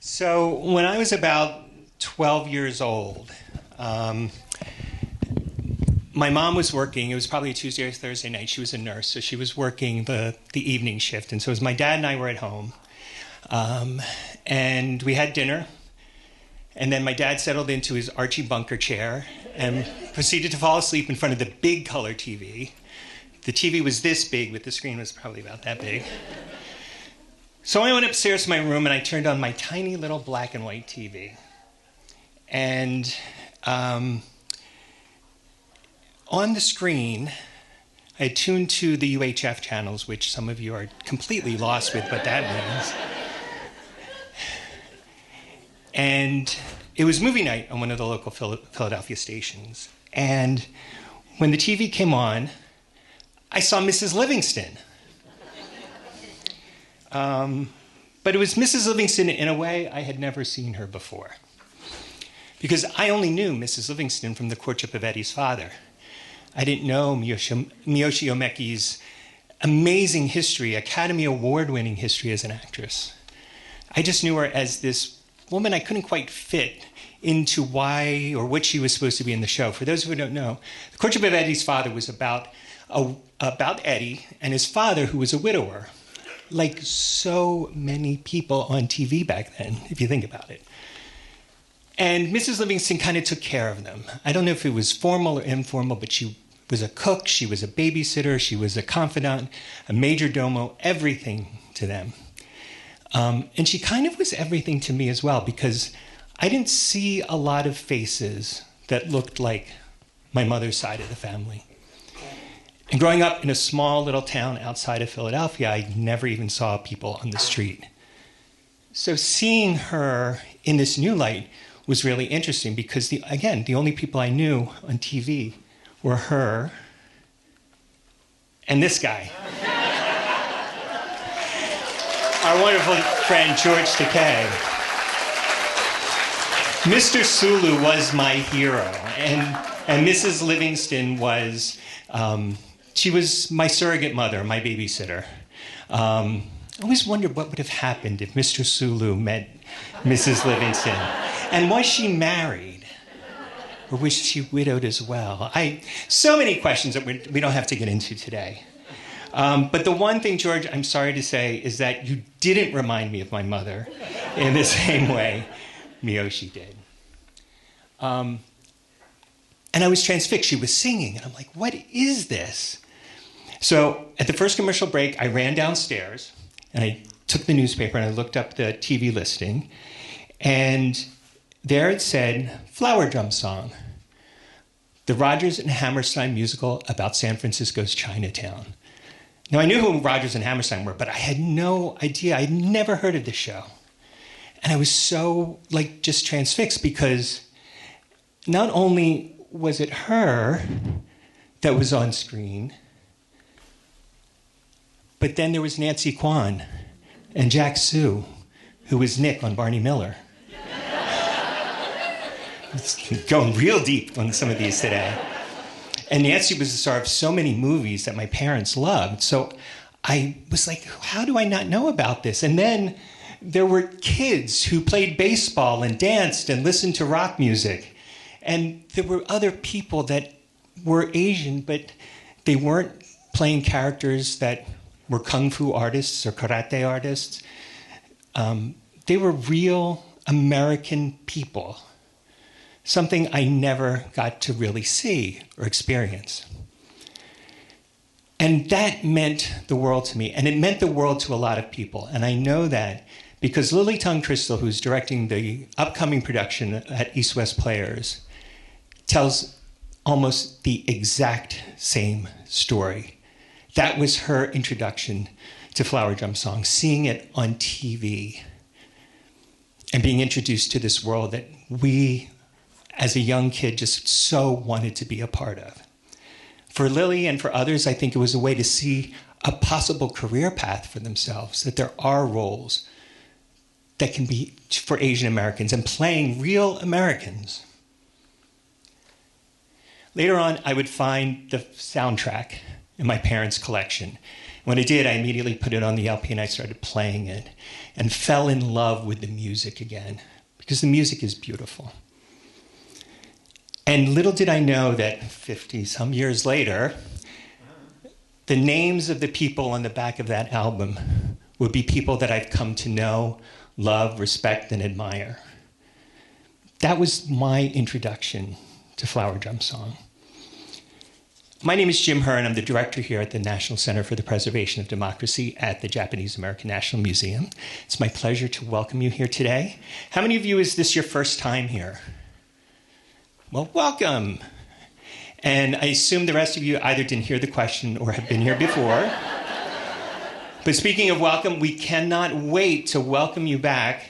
So when I was about 12 years old, my mom was working. It was probably a Tuesday or Thursday night. She was a nurse, so she was working the evening shift. And so it was my dad and I were at home. And we had dinner. And then my dad settled into his Archie Bunker chair and proceeded to fall asleep in front of the big color TV. The TV was this big, but the screen was probably about that big. So I went upstairs to my room and I turned on my tiny little black and white TV. And on the screen, I had tuned to the UHF channels, which some of you are completely lost with what that means. And it was movie night on one of the local Philadelphia stations. And when the TV came on, I saw Mrs. Livingston. But it was Mrs. Livingston in a way I had never seen her before. Because I only knew Mrs. Livingston from The Courtship of Eddie's Father. I didn't know Miyoshi Omeki's amazing history, Academy Award-winning history as an actress. I just knew her as this woman I couldn't quite fit into why or what she was supposed to be in the show. For those who don't know, The Courtship of Eddie's Father was about Eddie and his father, who was a widower, like so many people on TV back then, if you think about it. And Mrs. Livingston kind of took care of them. I don't know if it was formal or informal, but she was a cook, she was a babysitter, she was a confidant, a major domo, everything to them. And she kind of was everything to me as well, because I didn't see a lot of faces that looked like my mother's side of the family. And growing up in a small little town outside of Philadelphia, I never even saw people on the street. So seeing her in this new light was really interesting because, the only people I knew on TV were her and this guy. Our wonderful friend, George Takei. Mr. Sulu was my hero, and Mrs. Livingston was, she was my surrogate mother, my babysitter. I always wondered what would have happened if Mr. Sulu met Mrs. Livingston. And was she married? Or was she widowed as well? So many questions that we don't have to get into today. But the one thing, George, I'm sorry to say, is that you didn't remind me of my mother in the same way Miyoshi did. And I was transfixed. She was singing, and I'm like, what is this? So at the first commercial break, I ran downstairs, and I took the newspaper, and I looked up the TV listing, and there it said, Flower Drum Song, the Rodgers and Hammerstein musical about San Francisco's Chinatown. Now, I knew who Rodgers and Hammerstein were, but I had no idea. I had never heard of this show. And I was so, just transfixed because not only was it her that was on screen, but then there was Nancy Kwan and Jack Sue, who was Nick on Barney Miller. It's going real deep on some of these today. And Nancy was the star of so many movies that my parents loved. So I was like, how do I not know about this? And then there were kids who played baseball and danced and listened to rock music. And there were other people that were Asian, but they weren't playing characters that were kung fu artists or karate artists. They were real American people. Something I never got to really see or experience. And that meant the world to me, and it meant the world to a lot of people. And I know that because Lily Tung Crystal, who's directing the upcoming production at East West Players, tells almost the exact same story. That was her introduction to Flower Drum Song, seeing it on TV and being introduced to this world that we, as a young kid, just so wanted to be a part of. For Lily and for others, I think it was a way to see a possible career path for themselves, that there are roles that can be for Asian Americans and playing real Americans. Later on, I would find the soundtrack in my parents' collection. When I did, I immediately put it on the LP and I started playing it and fell in love with the music again, because the music is beautiful. And little did I know that 50-some years later, the names of the people on the back of that album would be people that I've come to know, love, respect, and admire. That was my introduction to Flower Drum Song. My name is Jim Herr, and I'm the director here at the National Center for the Preservation of Democracy at the Japanese American National Museum. It's my pleasure to welcome you here today. How many of you is this your first time here? Well, welcome. And I assume the rest of you either didn't hear the question or have been here before. But speaking of welcome, we cannot wait to welcome you back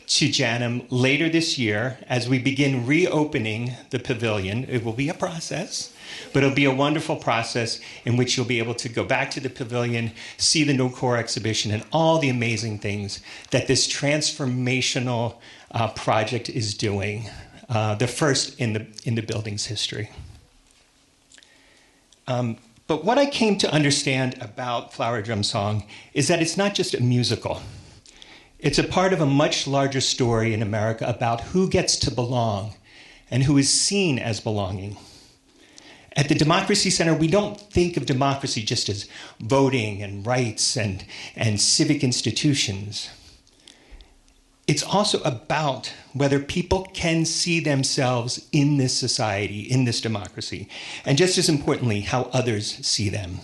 to JANM later this year as we begin reopening the pavilion. It will be a process, but it'll be a wonderful process in which you'll be able to go back to the pavilion, see the No Core exhibition, and all the amazing things that this transformational project is doing, the first in the building's history. But what I came to understand about Flower Drum Song is that it's not just a musical. It's a part of a much larger story in America about who gets to belong and who is seen as belonging. At the Democracy Center, we don't think of democracy just as voting and rights and civic institutions. It's also about whether people can see themselves in this society, in this democracy, and just as importantly, how others see them.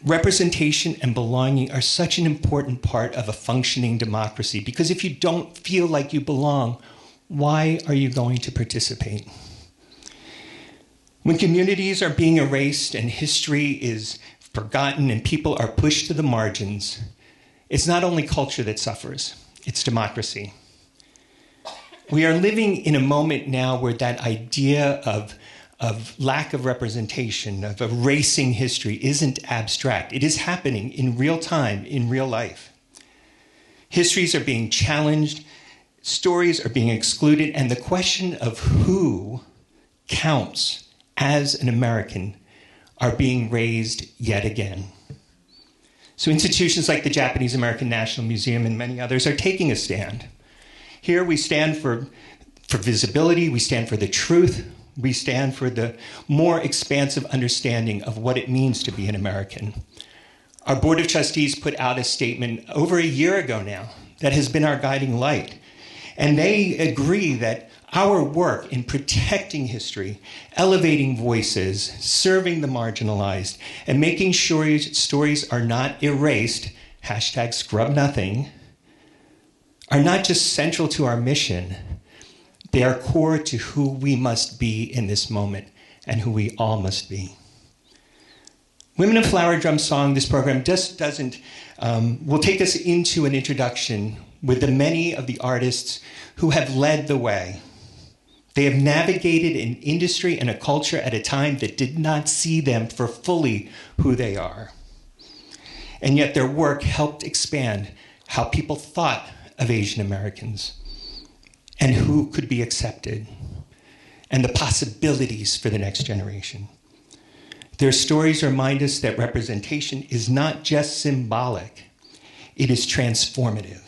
Representation and belonging are such an important part of a functioning democracy, because if you don't feel like you belong, why are you going to participate? When communities are being erased and history is forgotten and people are pushed to the margins, it's not only culture that suffers, it's democracy. We are living in a moment now where that idea of lack of representation, of erasing history, isn't abstract. It is happening in real time, in real life. Histories are being challenged, stories are being excluded, and the question of who counts as an American are being raised yet again. So institutions like the Japanese American National Museum and many others are taking a stand. Here we stand for visibility, we stand for the truth, we stand for the more expansive understanding of what it means to be an American. Our Board of Trustees put out a statement over a year ago now that has been our guiding light. And they agree that our work in protecting history, elevating voices, serving the marginalized, and making sure stories are not erased, #scrubnothing, are not just central to our mission, they are core to who we must be in this moment and who we all must be. Women of Flower Drum Song, this program just will take us into an introduction with the many of the artists who have led the way. They have navigated an industry and a culture at a time that did not see them for fully who they are. And yet their work helped expand how people thought of Asian Americans and who could be accepted, and the possibilities for the next generation. Their stories remind us that representation is not just symbolic, it is transformative.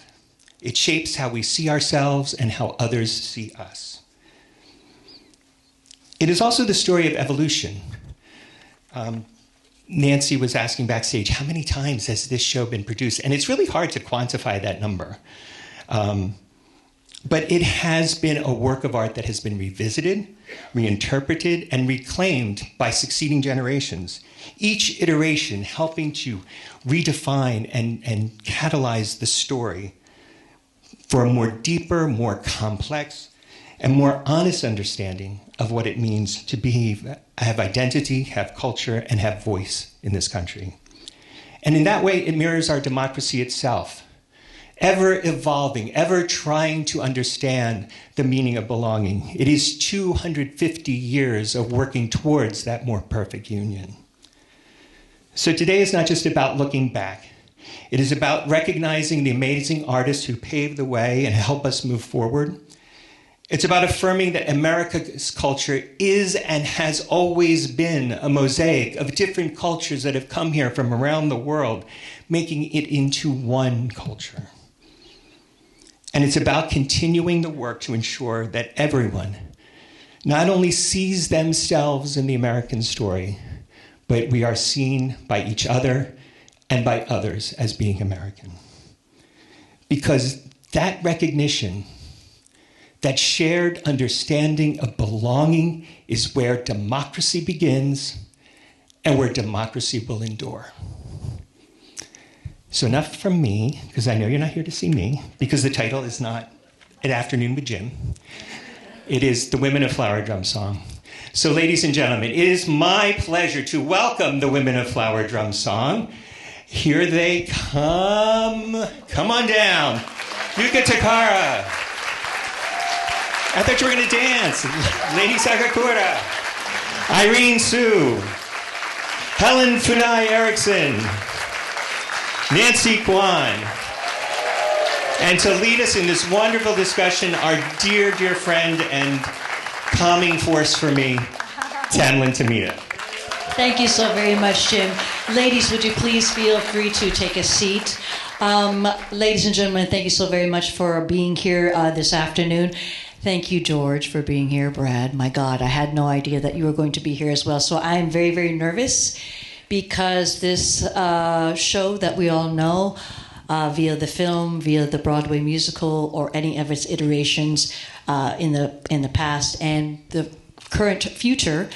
It shapes how we see ourselves and how others see us. It is also the story of evolution. Nancy was asking backstage, how many times has this show been produced? And it's really hard to quantify that number. But it has been a work of art that has been revisited, reinterpreted, and reclaimed by succeeding generations, each iteration helping to redefine and catalyze the story for a more deeper, more complex, and more honest understanding of what it means to have identity, have culture, and have voice in this country. And in that way, it mirrors our democracy itself, ever evolving, ever trying to understand the meaning of belonging. It is 250 years of working towards that more perfect union. So today is not just about looking back. It is about recognizing the amazing artists who paved the way and help us move forward. It's about affirming that America's culture is and has always been a mosaic of different cultures that have come here from around the world, making it into one culture. And it's about continuing the work to ensure that everyone not only sees themselves in the American story, but we are seen by each other and by others as being American. Because that recognition, that shared understanding of belonging is where democracy begins and where democracy will endure. So enough from me, because I know you're not here to see me, because the title is not An Afternoon with Jim. It is The Women of Flower Drum Song. So ladies and gentlemen, it is my pleasure to welcome the Women of Flower Drum Song. Here they come. Come on down. Yuka, Takara. I thought you were going to dance. Lady Sakakura. Irene Sue. Helen, Funai, Erickson. Nancy Kwan. And to lead us in this wonderful discussion, our dear, dear friend and calming force for me, Tamlyn Tomita. Thank you so very much, Jim. Ladies, would you please feel free to take a seat? Ladies and gentlemen, thank you so very much for being here this afternoon. Thank you, George, for being here. Brad, my God, I had no idea that you were going to be here as well. So I am very, very nervous because this show that we all know, via the film, via the Broadway musical, or any of its iterations in the past and the current future,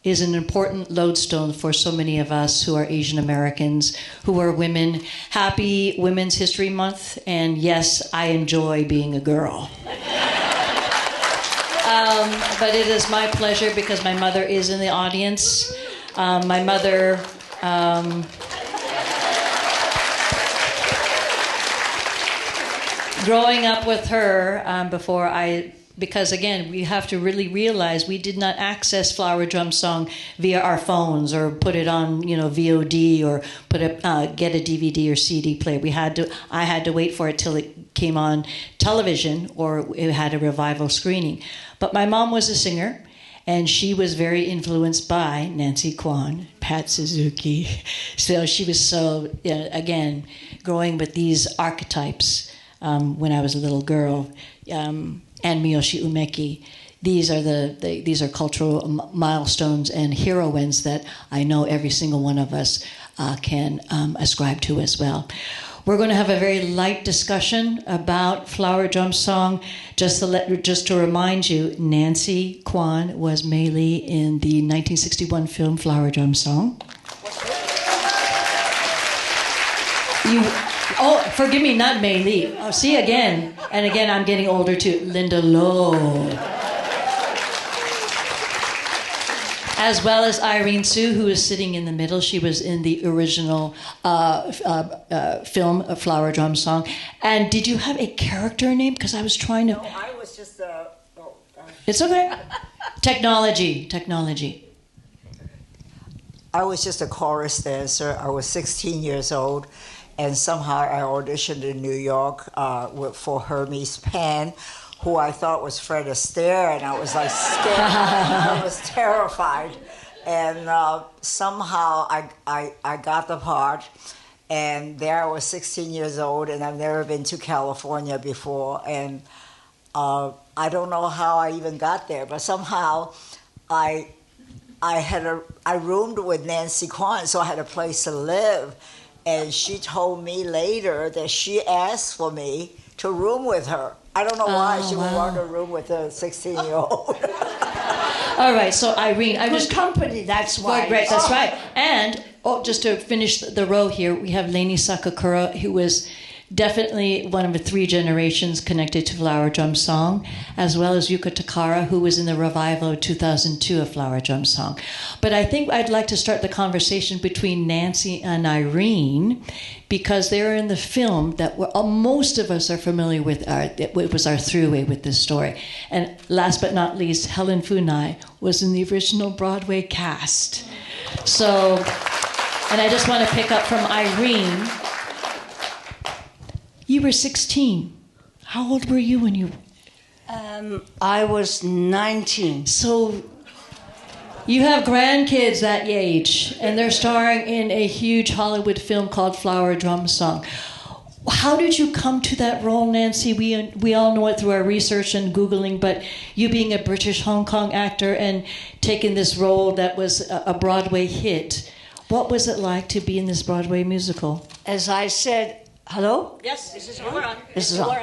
is an important lodestone for so many of us who are Asian Americans, who are women. Happy Women's History Month, and yes, I enjoy being a girl. But it is my pleasure because my mother is in the audience. My mother... growing up with her because again, we have to really realize we did not access Flower Drum Song via our phones or put it on, VOD or get a DVD or CD player. I had to wait for it till it came on television or it had a revival screening. But my mom was a singer, and she was very influenced by Nancy Kwan, Pat Suzuki. So she was again, growing with these archetypes. When I was a little girl, and Miyoshi Umeki. These are cultural milestones and heroines that I know every single one of us can ascribe to as well. We're going to have a very light discussion about Flower Drum Song. Just to remind you, Nancy Kwan was Mei Li in the 1961 film Flower Drum Song. Oh, forgive me, not Mei Li. Oh, see, again. And again, I'm getting older too. Linda Lo. As well as Irene Sue, who is sitting in the middle. She was in the original film, Flower Drum Song. And did you have a character name? Because I was trying to... No, I was just It's okay. Technology. I was just a chorus dancer. I was 16 years old. And somehow I auditioned in New York for Hermes Penn, who I thought was Fred Astaire, and I was like scared. I was terrified. And somehow I got the part, and there I was 16 years old, and I've never been to California before. And I don't know how I even got there, but somehow I roomed with Nancy Kwan, so I had a place to live. And she told me later that she asked for me to room with her. I don't know why she would want to room with a 16-year-old. All right, so Irene, I was company, that's why. Right, that's right. And just to finish the row here, we have Lainie Sakakura, who was definitely one of the 3 generations connected to Flower Drum Song, as well as Yuka Takara, who was in the revival of 2002 of Flower Drum Song. But I think I'd like to start the conversation between Nancy and Irene, because they're in the film that most of us are familiar with. It was our throughway with this story. And last but not least, Helen Funai was in the original Broadway cast. So, and I just want to pick up from Irene. You were 16. How old were you when you... I was 19. So you have grandkids that age, and they're starring in a huge Hollywood film called Flower Drum Song. How did you come to that role, Nancy? We all know it through our research and Googling, but you being a British Hong Kong actor and taking this role that was a Broadway hit, what was it like to be in this Broadway musical? As I said, hello? Yes, this is on. This is on.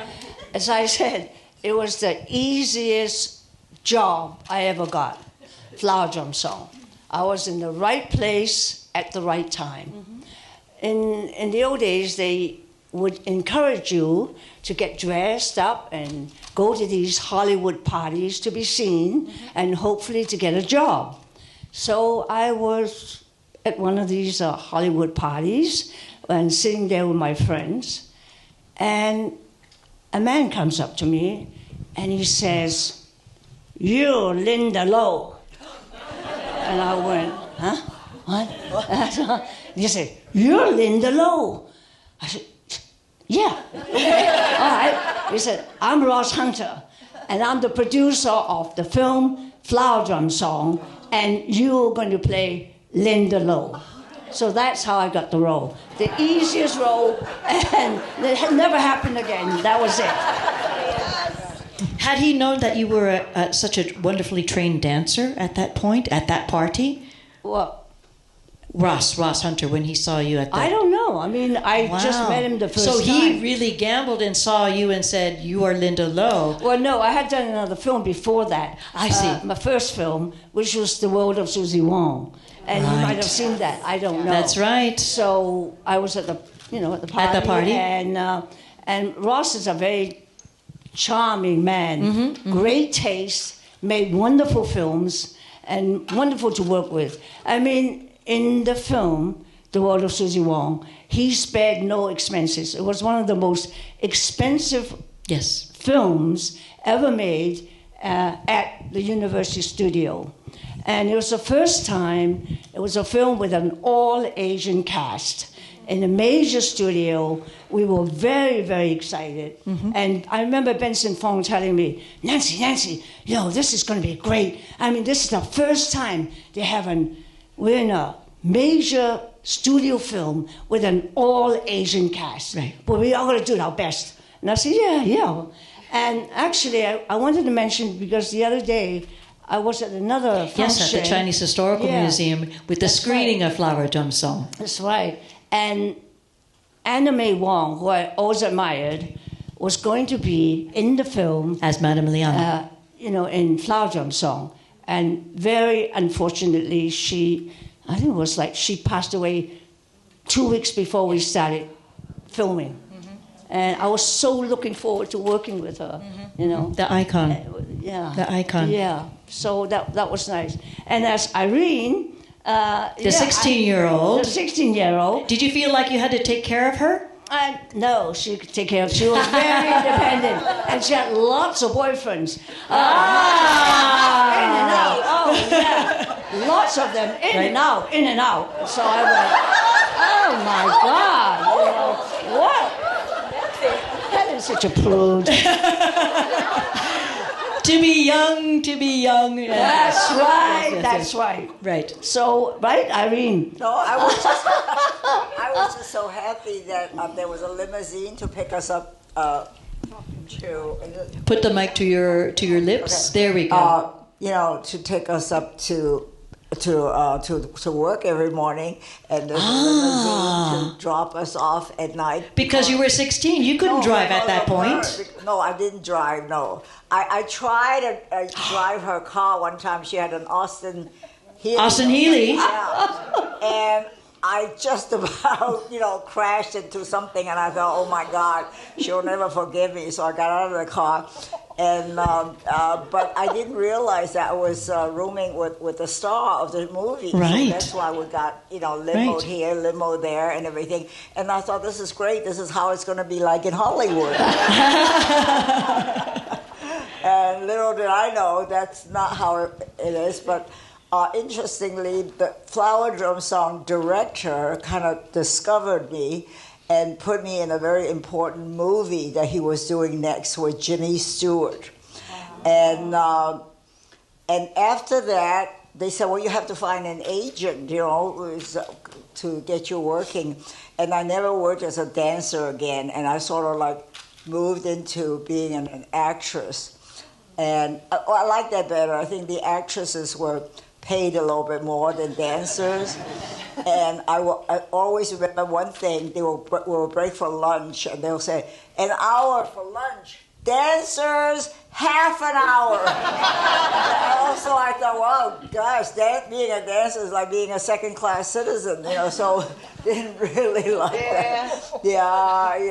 As I said, it was the easiest job I ever got, Flower Drum Song. I was in the right place at the right time. Mm-hmm. In the old days, they would encourage you to get dressed up and go to these Hollywood parties to be seen, mm-hmm. and hopefully to get a job. So I was at one of these Hollywood parties and sitting there with my friends, and a man comes up to me and he says, "You're Linda Lowe." And I went, "Huh? What?" He said, "You're Linda Lowe." I said, "Yeah." All right. He said, "I'm Ross Hunter, and I'm the producer of the film Flower Drum Song, and you're going to play Linda Lowe." So that's how I got the role. The easiest role, and it had never happened again. That was it. Had he known that you were such a wonderfully trained dancer at that point, at that party? Well, Ross Hunter, when he saw you at that... I don't know. I mean, I just met him the first time. So he really gambled and saw you and said, "You are Linda Lowe." Well, no, I had done another film before that. I see. My first film, which was The World of Susie Wong. And you might have seen that. I don't know. That's right. So I was at the party. At the party. And Ross is a very charming man. Mm-hmm, mm-hmm. Great taste, made wonderful films, and wonderful to work with. I mean, in the film, The World of Susie Wong, he spared no expenses. It was one of the most expensive films ever made at the University Studio. And it was the first time, it was a film with an all-Asian cast. In a major studio, we were very, very excited. Mm-hmm. And I remember Benson Fong telling me, Nancy, this is going to be great. I mean, this is the first time we're in a major studio film with an all-Asian cast. Right. But we are going to do our best. And I said, yeah. And actually, I wanted to mention, because the other day, I was at another function. Yes, at the Chinese Historical Museum with the screening of Flower Drum Song. That's right. And Anna May Wong, who I always admired, was going to be in the film as Madame Liang. In Flower Drum Song. And very unfortunately, she passed away 2 weeks before we started filming. Mm-hmm. And I was so looking forward to working with her, mm-hmm. The icon. The icon. Yeah. So that was nice. And as Irene... The 16-year-old. The 16-year-old. Did you feel like you had to take care of her? No, she could take care of her. She was very independent. And she had lots of boyfriends. In and out. Oh, yeah. Lots of them. In and out. So I went, oh, my God. What? Helen's such a prude. To be young. That's right. Yes. That's right. Right. So, right, Irene? No, I was just so happy that there was a limousine to pick us up to... Put the mic to your lips. Okay. There we go. To take us up to work every morning, and there's a limousine to drop us off at night. Because you were 16, you couldn't drive at that point. No, I didn't drive. No, I tried to drive her car one time. She had an Austin Healey. Yeah, and I just about crashed into something, and I thought, oh my God, she'll never forgive me. So I got out of the car. And but I didn't realize that I was rooming with the star of the movie. Right. So that's why we got limo here, limo there, and everything. And I thought, this is great. This is how it's going to be like in Hollywood. And little did I know that's not how it is. But interestingly, the Flower Drum Song director kind of discovered me and put me in a very important movie that he was doing next with Jimmy Stewart. And after that, they said, well, you have to find an agent, to get you working. And I never worked as a dancer again, and I sort of like moved into being an actress. And I like that better. I think the actresses were paid a little bit more than dancers. And I always remember one thing, we will break for lunch, and they'll say, an hour for lunch. Dancers, half an hour. Also, I thought, wow, gosh, being a dancer is like being a second-class citizen, so didn't really like that. Yeah.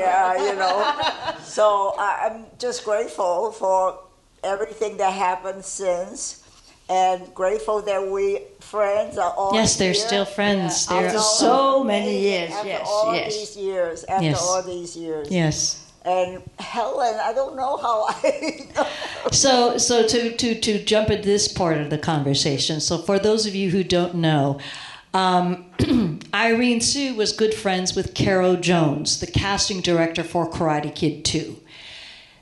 So I'm just grateful for everything that happened since, and grateful that we friends are all Yes, they're here. still friends. Yeah. They're After so many years, After yes, all yes. these years, after Yes. all these years. Yes. And Helen, I don't know how I... So to jump at this part of the conversation, so for those of you who don't know, Irene Sue was good friends with Caro Jones, the casting director for Karate Kid 2.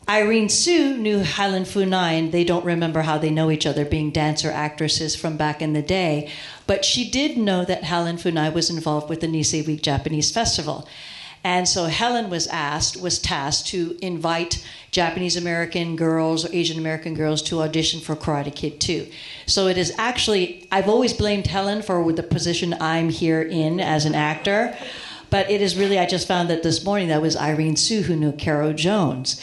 Irene Sue knew Helen Funai, and they don't remember how they know each other, being dancer actresses from back in the day, but she did know that Helen Funai was involved with the Nisei Week Japanese Festival. And so Helen was tasked to invite Japanese American girls or Asian American girls to audition for Karate Kid 2. So it is actually, I've always blamed Helen for the position I'm here in as an actor, but it is really, I just found that this morning that was Irene Sue who knew Caro Jones.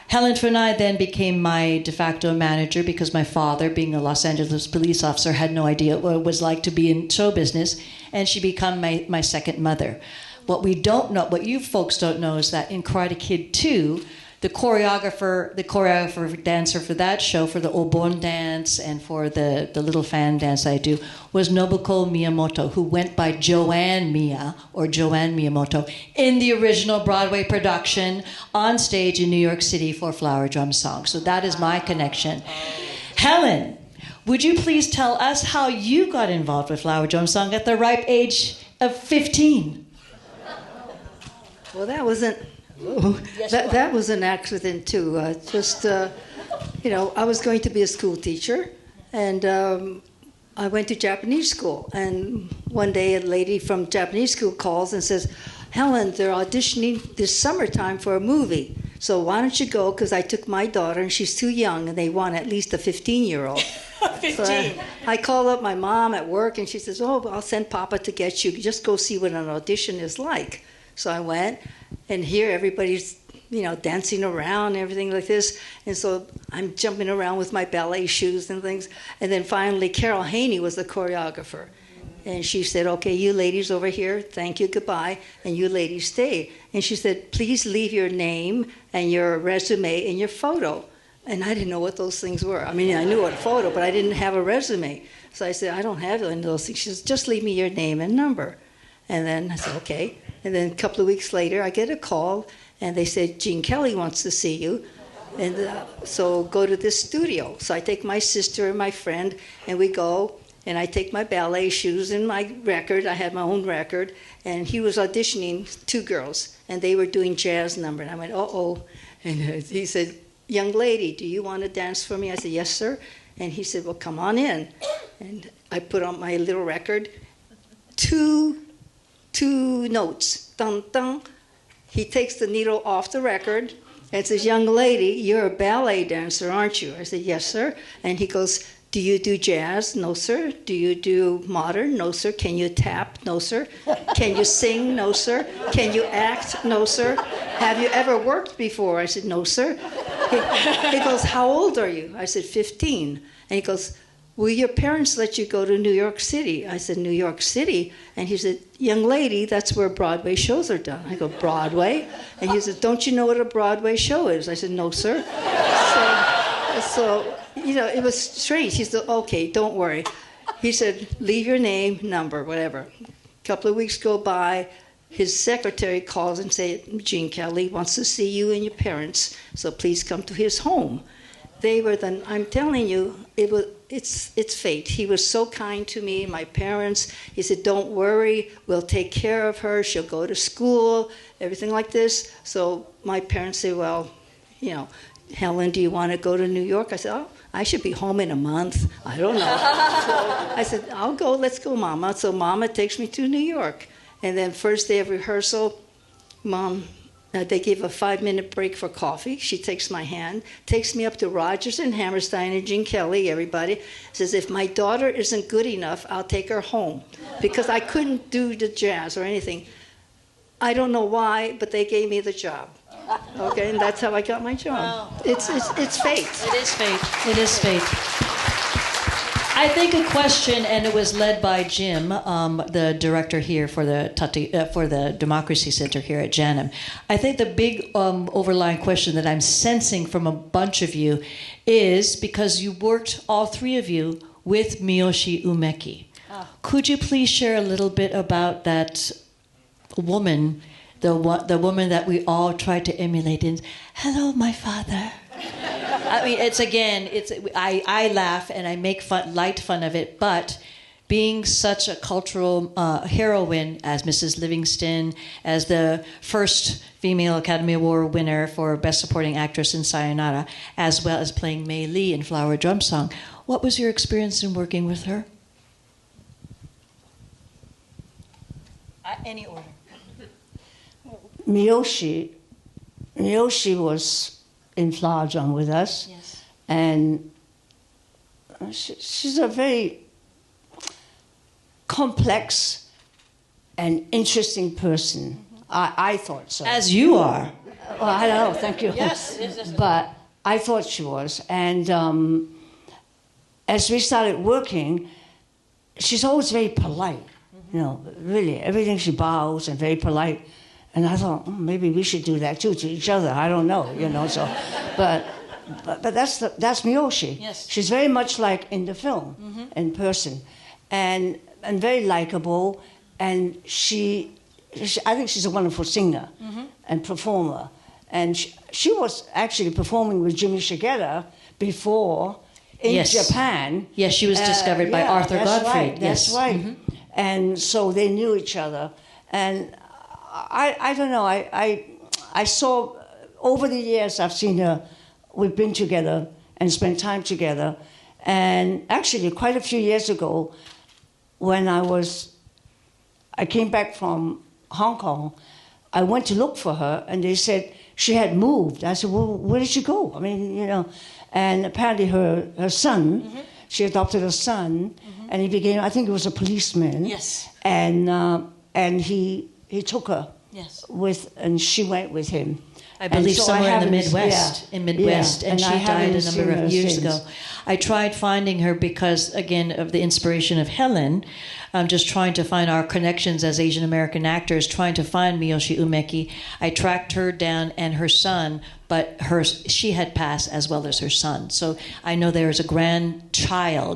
Helen Funai then became my de facto manager because my father, being a Los Angeles police officer, had no idea what it was like to be in show business, and she became my second mother. What we don't know, what you folks don't know, is that in Karate Kid 2, the choreographer dancer for that show, for the Obon dance and for the little fan dance I do, was Nobuko Miyamoto, who went by Joanne Miyamoto in the original Broadway production on stage in New York City for Flower Drum Song. So that is my connection. Helen, would you please tell us how you got involved with Flower Drum Song at the ripe age of 15? Well, that wasn't. That was an accident too. I was going to be a school teacher, and I went to Japanese school. And one day, a lady from Japanese school calls and says, "Helen, they're auditioning this summertime for a movie. So why don't you go? Because I took my daughter, and she's too young, and they want at least a 15-year-old." 15. So I called up my mom at work, and she says, "Oh, I'll send Papa to get you. Just go see what an audition is like." So I went, and here everybody's, dancing around and everything like this. And so I'm jumping around with my ballet shoes and things. And then finally, Carol Haney was the choreographer. And she said, "Okay, you ladies over here, thank you, goodbye, and you ladies stay." And she said, "Please leave your name and your resume and your photo." And I didn't know what those things were. I mean, I knew what photo, but I didn't have a resume. So I said, "I don't have any of those things." She says, "Just leave me your name and number." And then I said, "Okay." And then a couple of weeks later, I get a call, and they said, "Gene Kelly wants to see you. And so go to this studio." So I take my sister and my friend, and we go, and I take my ballet shoes and my record. I had my own record, and he was auditioning 2 girls, and they were doing jazz number. And I went, "Uh-oh." And he said, "Young lady, do you want to dance for me?" I said, "Yes, sir." And he said, "Well, come on in." And I put on my little record, two notes, dun, dun. He takes the needle off the record and says, "Young lady, you're a ballet dancer, aren't you?" I said, "Yes, sir." And he goes, "Do you do jazz?" "No, sir." "Do you do modern?" "No, sir." "Can you tap?" "No, sir." "Can you sing?" "No, sir." "Can you act?" "No, sir." "Have you ever worked before?" I said, "No, sir." He goes, "How old are you?" I said, 15. And he goes, "Will your parents let you go to New York City?" I said, "New York City?" And he said, "Young lady, that's where Broadway shows are done." I go, "Broadway?" And he said, "Don't you know what a Broadway show is?" I said, "No, sir." So it was strange. He said, "Okay, don't worry." He said, "Leave your name, number, whatever." A couple of weeks go by. His secretary calls and says, "Gene Kelly wants to see you and your parents, so please come to his home." I'm telling you, it's fate. He was so kind to me, my parents. He said, "Don't worry, we'll take care of her. She'll go to school," everything like this. So my parents say, "Well, Helen, do you want to go to New York? I said, oh, I should be home in a month. I don't know. So I said, I'll go. Let's go, Mama. So Mama takes me to New York. And then first day of rehearsal, Mom, they gave a 5-minute break for coffee. She takes my hand, takes me up to Rodgers and Hammerstein and Gene Kelly, everybody. Says, if my daughter isn't good enough, I'll take her home. Because I couldn't do the jazz or anything. I don't know why, but they gave me the job. Okay, and that's how I got my job. Wow. It's fate. It is fate. It is fate. I think a question, and it was led by Jim, the director here for the Democracy Center here at JANM. I think the big overlying question that I'm sensing from a bunch of you is, because you worked, all three of you, with Miyoshi Umeki. Could you please share a little bit about that woman, the woman that we all try to emulate in, hello, my father. I mean, I laugh and I make light fun of it, but being such a cultural heroine as Mrs. Livingston, as the first female Academy Award winner for Best Supporting Actress in Sayonara, as well as playing Mei Lee in Flower Drum Song, what was your experience in working with her? Any order. Miyoshi was in Flower Drum with us. Yes. And she's a very complex and interesting person. Mm-hmm. I thought so. As you are. Well, I don't know, thank you. Yes. But I thought she was. And as we started working, she's always very polite. You know, really, everything she bows and very polite. And I thought, maybe we should do that too to each other. I don't know, you know. So, but that's Miyoshi. Yes. She's very much like in the film, mm-hmm. in person, and very likable. And she I think she's a wonderful singer mm-hmm. and performer. And she was actually performing with Jimmy Shigeta before in Japan. Yes, she was discovered by Arthur Godfrey. Right, that's right. Mm-hmm. And so they knew each other. And I don't know, I saw, over the years I've seen her, we've been together and spent time together. And actually quite a few years ago, when I came back from Hong Kong, I went to look for her and they said she had moved. I said, well, where did she go? I mean, you know, and apparently her son, mm-hmm. she adopted a son, mm-hmm. and he became, I think he was a policeman. Yes. And he took her. Yes. And she went with him. I believe so somewhere in the Midwest. Yeah, in Midwest, yeah. and she died a number of years ago. I tried finding her because, again, of the inspiration of Helen. I'm just trying to find our connections as Asian American actors, trying to find Miyoshi Umeki. I tracked her down and her son, but she had passed as well as her son. So I know there is a granddaughter,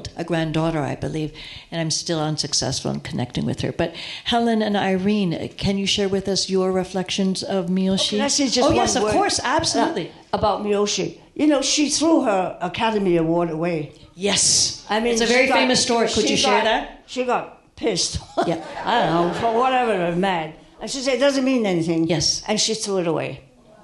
I believe, and I'm still unsuccessful in connecting with her. But Helen and Irene, can you share with us your reflections of Miyoshi? Can I say just one yes, word? Of course, absolutely. About Miyoshi. You know, she threw her Academy Award away. Yes. I mean, it's a very famous story. Could you share that? She got pissed. Yeah. I don't know, for whatever, mad. And she said, it doesn't mean anything. Yes. And she threw it away.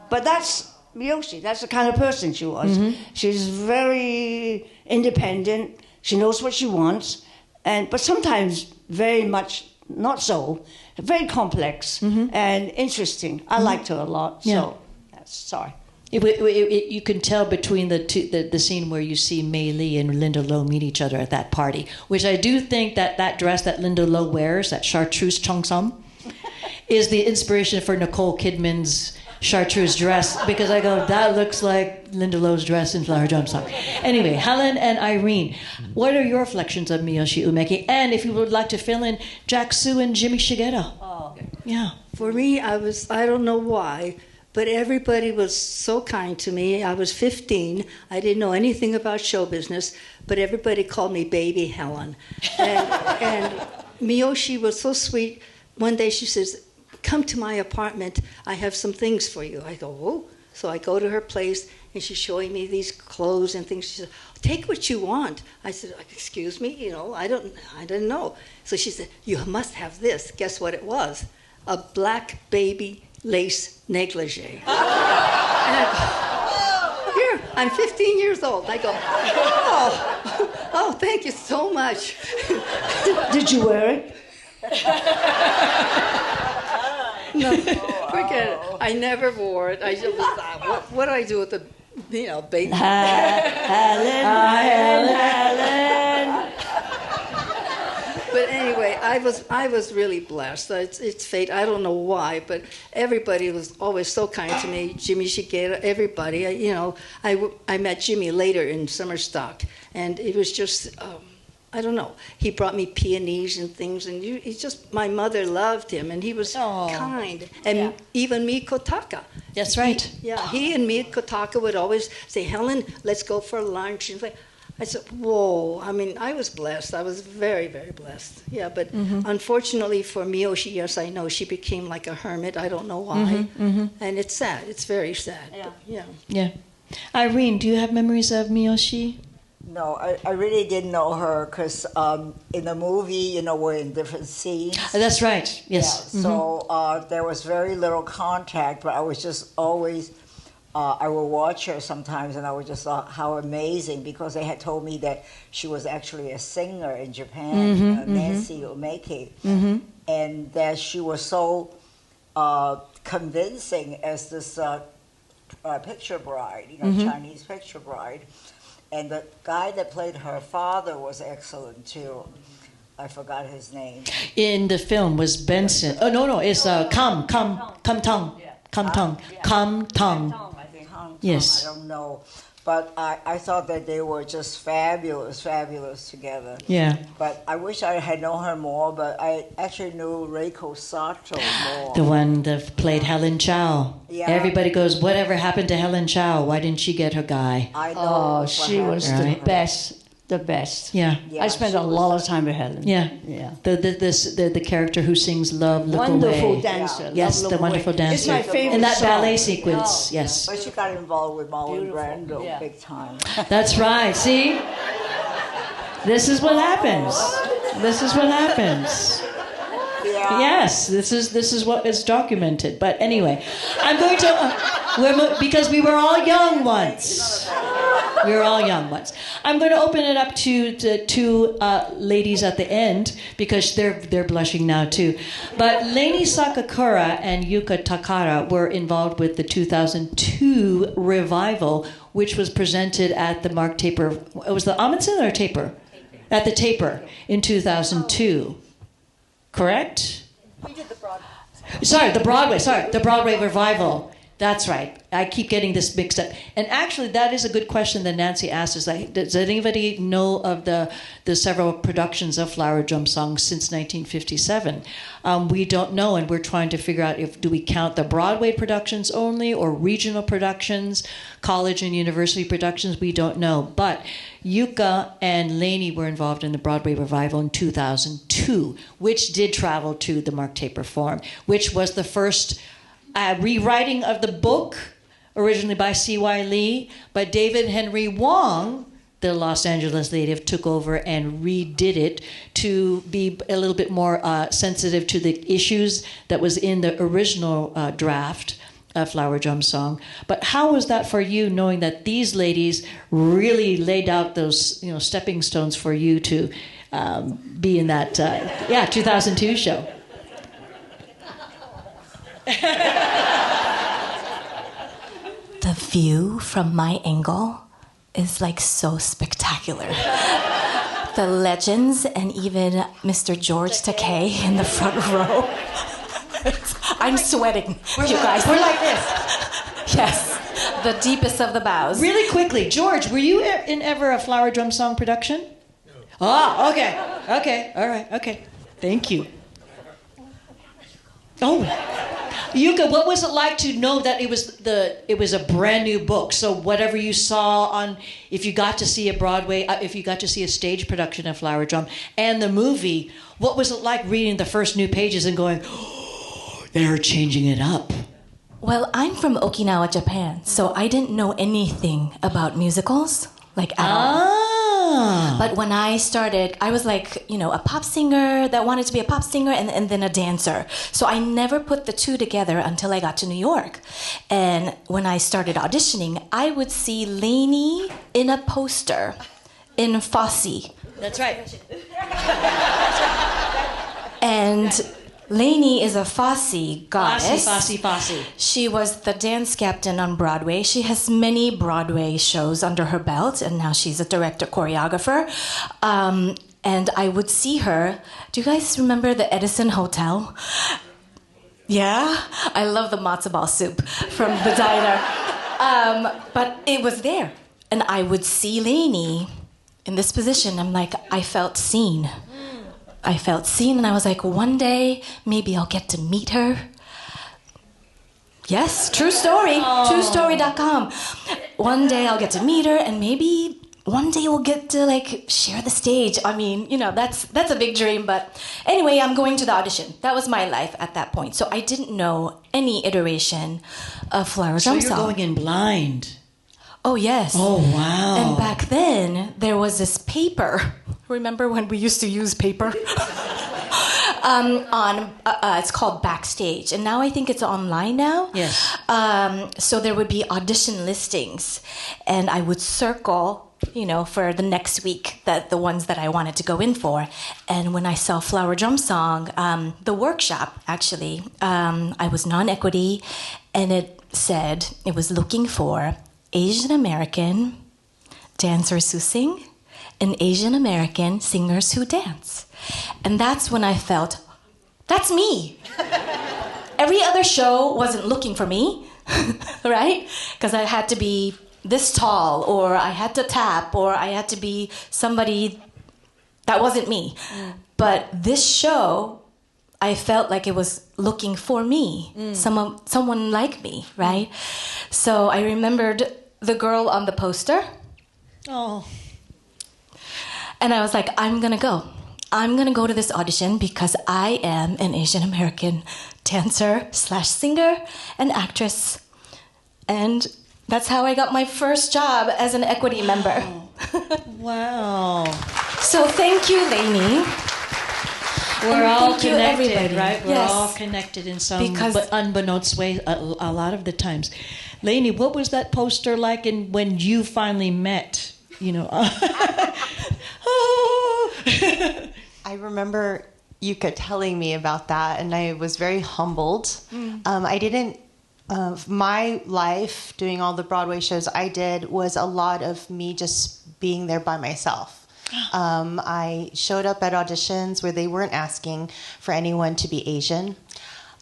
But that's Miyoshi. That's the kind of person she was. Mm-hmm. She's very independent. She knows what she wants. But sometimes very much not so. Very complex mm-hmm. and interesting. I mm-hmm. liked her a lot. Yeah. So, sorry. You can tell between the scene where you see Mei Lee and Linda Lo meet each other at that party, which I do think that dress that Linda Lo wears, that chartreuse cheongsam, is the inspiration for Nicole Kidman's chartreuse dress, because I go, that looks like Linda Lo's dress in Flower Drum Song. Anyway, Helen and Irene, what are your reflections of Miyoshi Umeki? And if you would like to fill in Jack Sue and Jimmy Shigeta. Oh. Yeah. For me, I don't know why, but everybody was so kind to me. I was 15. I didn't know anything about show business, but everybody called me Baby Helen. And Miyoshi was so sweet. One day she says, come to my apartment. I have some things for you. I go, oh. So I go to her place, and she's showing me these clothes and things. She said, take what you want. I said, excuse me, you know, I didn't know. So she said, you must have this. Guess what it was? A black baby lace negligee. Here, I'm 15 years old. I go, oh, thank you so much. Did you wear it? No, forget it. I never wore it. I just what do I do with the, baby? Helen. But anyway, I was really blessed. It's fate. I don't know why, but everybody was always so kind to me. Jimmy Shigeru, everybody. I met Jimmy later in Summerstock, and it was just. I don't know. He brought me peonies and things, and my mother loved him, and he was kind. And even Miko Taka. That's right. He and Miko Taka would always say, Helen, let's go for lunch. And I said, whoa. I mean, I was blessed. I was very, very blessed. Yeah, but unfortunately for Miyoshi, yes, I know, she became like a hermit. I don't know why. And it's sad. It's very sad. Yeah. Irene, do you have memories of Miyoshi? No, I really didn't know her because in the movie, we're in different scenes. That's right, yes. Yeah, so there was very little contact, but I was just always, I would watch her sometimes and I would just thought how amazing, because they had told me that she was actually a singer in Japan, Nancy Umeke, and that she was so convincing as this picture bride, Chinese picture bride. And the guy that played her father was excellent too. I forgot his name. In the film was Benson. Oh no, it's Tung. Yes. I don't know. But I thought that they were just fabulous together. Yeah. But I wish I had known her more, but I actually knew Reiko Sato more. The one that played Helen Chow. Yeah. Everybody goes, whatever happened to Helen Chow? Why didn't she get her guy? I know. Oh, she was the best. The best. Yeah. I spent a lot of time with Helen. Yeah. The character who sings Love, Look Away. Wonderful dancer. Yes, Love, the Look wonderful Away. dancer. It's my favorite in that song. ballet sequence, yes. But she got involved with Marlon Brando Yeah. big time. That's right. See? This is what happens. This is what happens. Yeah. Yes, this is what is documented. But anyway, I'm going to because we were all young once. We were all young once. I'm going to open it up to the two ladies at the end because they're blushing now too. But Lainie Sakakura and Yuka Takara were involved with the 2002 revival, which was presented at the Marc Taper. It was the Amundsen or Taper? At the Taper in 2002. Correct? We did the Broadway. The Broadway revival. That's right. I keep getting this mixed up. And actually, that is a good question that Nancy asked. Is like, does anybody know of the several productions of Flower Drum Song since 1957? We don't know, and we're trying to figure out do we count the Broadway productions only or regional productions, college and university productions? We don't know. But Yuka and Lainie were involved in the Broadway revival in 2002, which did travel to the Marc Taper Forum, which was the first rewriting of the book, originally by C.Y. Lee, but David Henry Wong, the Los Angeles native, took over and redid it to be a little bit more sensitive to the issues that was in the original draft of Flower Drum Song. But how was that for you, knowing that these ladies really laid out those stepping stones for you to be in that 2002 show? The view from my angle is like so spectacular. The legends and even Mr. George Takei in the front row. I'm sweating, you guys. We're like this. Yes, the deepest of the bows. Really quickly, George, were you in ever a Flower Drum Song production? No. Ah, okay, all right, okay. Thank you. Oh, Yuka, what was it like to know that it was a brand new book? So whatever you saw if you got to see a Broadway, if you got to see a stage production of Flower Drum and the movie, what was it like reading the first new pages and going, oh, they're changing it up? Well, I'm from Okinawa, Japan, so I didn't know anything about musicals, like at all. But when I started, I was like, a pop singer that wanted to be a pop singer and then a dancer. So I never put the two together until I got to New York. And when I started auditioning, I would see Lainie in a poster in Fosse. That's right. And Lainie is a Fosse goddess. Fosse. She was the dance captain on Broadway. She has many Broadway shows under her belt, and now she's a director, choreographer. And I would see her. Do you guys remember the Edison Hotel? Yeah? I love the matzo ball soup from the diner. But it was there. And I would see Lainie in this position. I'm like, I felt seen. And I was like, one day, maybe I'll get to meet her. Yes, true story, truestory.com. One day I'll get to meet her, and maybe one day we'll get to, share the stage. I mean, that's a big dream, but anyway, I'm going to the audition. That was my life at that point. So I didn't know any iteration of Flower Drum Song. So you're going in blind. Oh, yes. Oh, wow. And back then, there was this paper. Remember when we used to use paper? It's called Backstage. And now I think it's online now. Yes. So there would be audition listings. And I would circle, for the next week, the ones that I wanted to go in for. And when I saw Flower Drum Song, the workshop, actually, I was non-equity. And it said it was looking for Asian American dancers who sing and Asian American singers who dance. And that's when I felt, that's me. Every other show wasn't looking for me, right? Because I had to be this tall, or I had to tap, or I had to be somebody that wasn't me. But this show, I felt like it was looking for me, someone like me, right? So I remembered the girl on the poster. Oh. And I was like, I'm gonna go. I'm gonna go to this audition because I am an Asian American dancer / singer and actress. And that's how I got my first job as an equity member. Wow. So thank you, Lainie. We're all thank you, connected, everybody. right? We're Yes. all connected in some unbeknownst way a lot of the times. Lainie, what was that poster like when you finally met, I remember Yuka telling me about that, and I was very humbled. I didn't... my life, doing all the Broadway shows I did, was a lot of me just being there by myself. I showed up at auditions where they weren't asking for anyone to be Asian.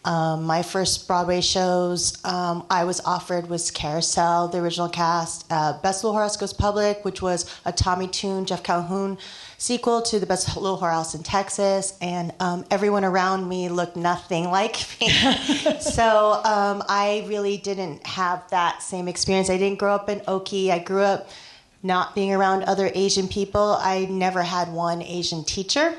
My first Broadway shows I was offered was Carousel, the original cast, Best Little Whorehouse Goes Public, which was a Tommy Tune, Jeff Calhoun sequel to the Best Little Whorehouse in Texas, and everyone around me looked nothing like me. So I really didn't have that same experience. I didn't grow up in Okie. I grew up not being around other Asian people. I never had one Asian teacher.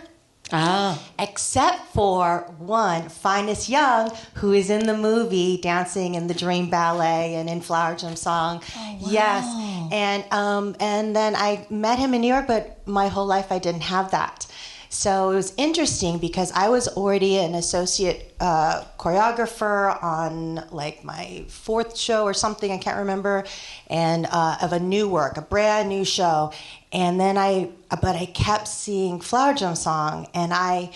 Except for one, Finest Young, who is in the movie dancing in the Dream Ballet and in Flower Drum Song. Oh, wow. Yes. And then I met him in New York, but my whole life I didn't have that. So it was interesting because I was already an associate choreographer on my fourth show or something, I can't remember, and of a new work, a brand new show. And then I kept seeing Flower Drum Song, and I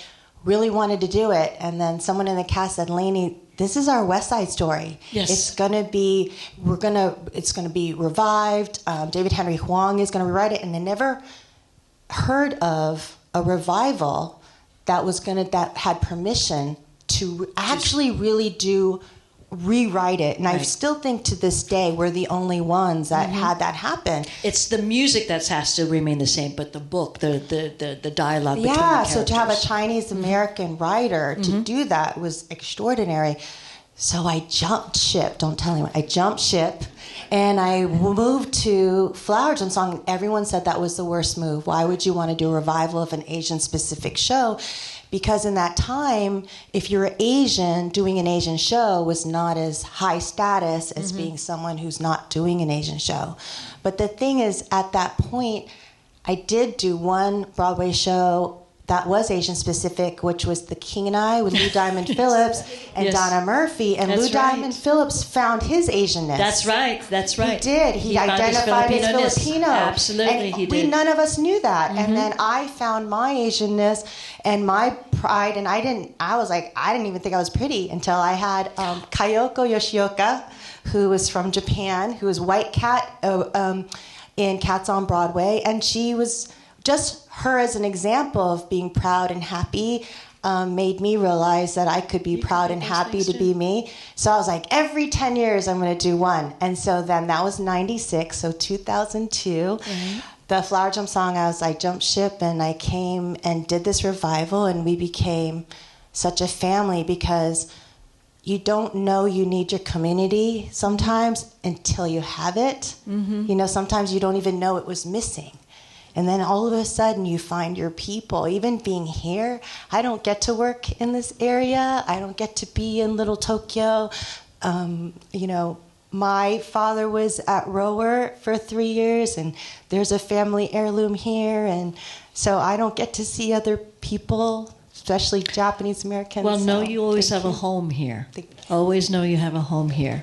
really wanted to do it. And then someone in the cast said, Lainie, this is our West Side Story. Yes. It's gonna be revived. David Henry Hwang is gonna rewrite it. And I never heard of a revival that had permission to actually really rewrite it. And I still think to this day we're the only ones that had that happen. It's the music that has to remain the same, but the book, the dialogue between the characters. So to have a Chinese American writer to do that was extraordinary. So I jumped ship. Don't tell anyone. I jumped ship, and I moved to Flower Drum Song. Everyone said that was the worst move. Why would you want to do a revival of an Asian-specific show? Because in that time, if you're Asian, doing an Asian show was not as high status as being someone who's not doing an Asian show. But the thing is, at that point, I did do one Broadway show that was Asian specific, which was The King and I with Lou Diamond Phillips and Donna Murphy. And Lou Diamond Phillips found his Asianness. That's right. He did. He identified as Filipino. Absolutely, he did. None of us knew that. Mm-hmm. And then I found my Asianness and my pride, and I didn't even think I was pretty until I had Kayoko Yoshioka, who was from Japan, who was White Cat in Cats on Broadway, and she was just her as an example of being proud and happy made me realize that I could be proud and happy to be me. So I was like, every 10 years I'm going to do one. And so then that was 96, so 2002. Mm-hmm. The Flower Drum Song, I jumped ship and I came and did this revival, and we became such a family because you don't know you need your community sometimes until you have it. Mm-hmm. Sometimes you don't even know it was missing. And then all of a sudden you find your people. Even being here, I don't get to work in this area. I don't get to be in Little Tokyo. My father was at Rower for 3 years, and there's a family heirloom here. And so I don't get to see other people, especially Japanese Americans. Well, no, you always have a home here. Always know you have a home here.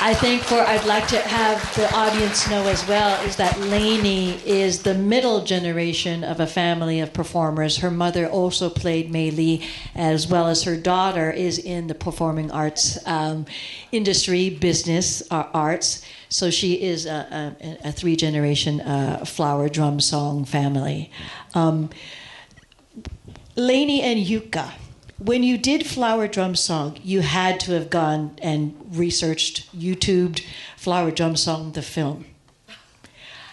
I'd like to have the audience know as well is that Lainie is the middle generation of a family of performers. Her mother also played Mei Li, as well as her daughter is in the performing arts industry, business, arts. So she is a three-generation flower drum song family. Lainie and Yuka. When you did Flower Drum Song, you had to have gone and researched, YouTubed Flower Drum Song, the film.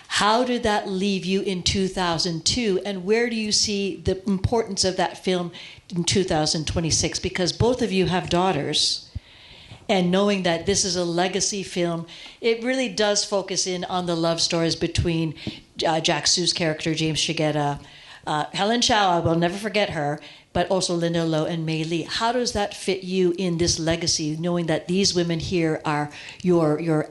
How did that leave you in 2002, and where do you see the importance of that film in 2026? Because both of you have daughters, and knowing that this is a legacy film, it really does focus in on the love stories between Jack Sue's character, James Shigeta, Helen Chow, I will never forget her, but also Linda Lowe and Mei Li. How does that fit you in this legacy, knowing that these women here are your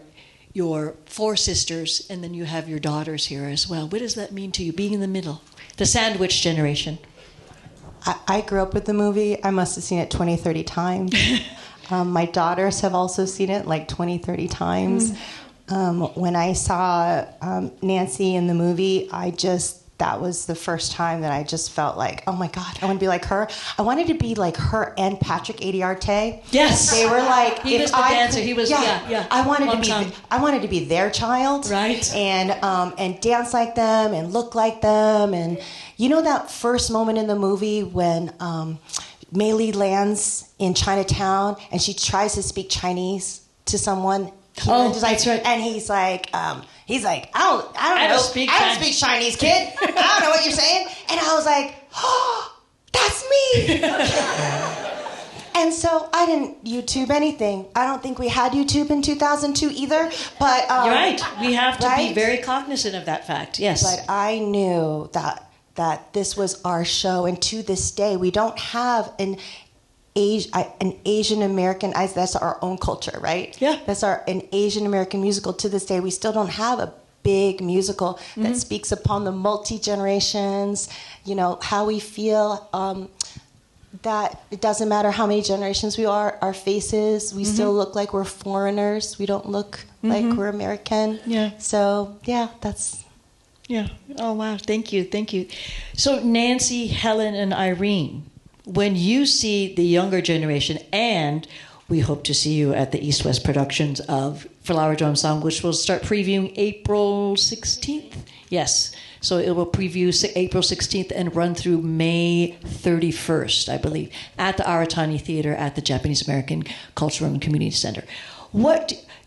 four sisters, and then you have your daughters here as well? What does that mean to you, being in the middle, the sandwich generation? I grew up with the movie. I must have seen it 20, 30 times. My daughters have also seen it like 20, 30 times. When I saw Nancy in the movie, that was the first time that I just felt like, oh my God, I want to be like her. I wanted to be like her and Patrick Adiarte. Yes. They were like, he was the dancer. He was, yeah. I wanted to be their child. Right. And dance like them and look like them. And you know that first moment in the movie when Mei Li lands in Chinatown and she tries to speak Chinese to someone? That's right. And he's like, I don't speak Chinese, kid. I don't know what you're saying. And I was like, oh, that's me. And so I didn't YouTube anything. I don't think we had YouTube in 2002 either. But you're right. We have to be very cognizant of that fact. Yes. But I knew that this was our show, and to this day, we don't have an Asian American, that's our own culture, right? Yeah. That's an Asian American musical. To this day, we still don't have a big musical that speaks upon the multi-generations, how we feel, that it doesn't matter how many generations we are, our faces, we still look like we're foreigners. We don't look like we're American. Yeah. So, that's... Yeah. Oh, wow. Thank you. So, Nancy, Helen, and Irene, when you see the younger generation, and we hope to see you at the East West productions of Flower Drum Song, which will start previewing April 16th. Yes. So it will preview April 16th and run through May 31st, I believe, at the Aratani Theater at the Japanese American Cultural and Community Center.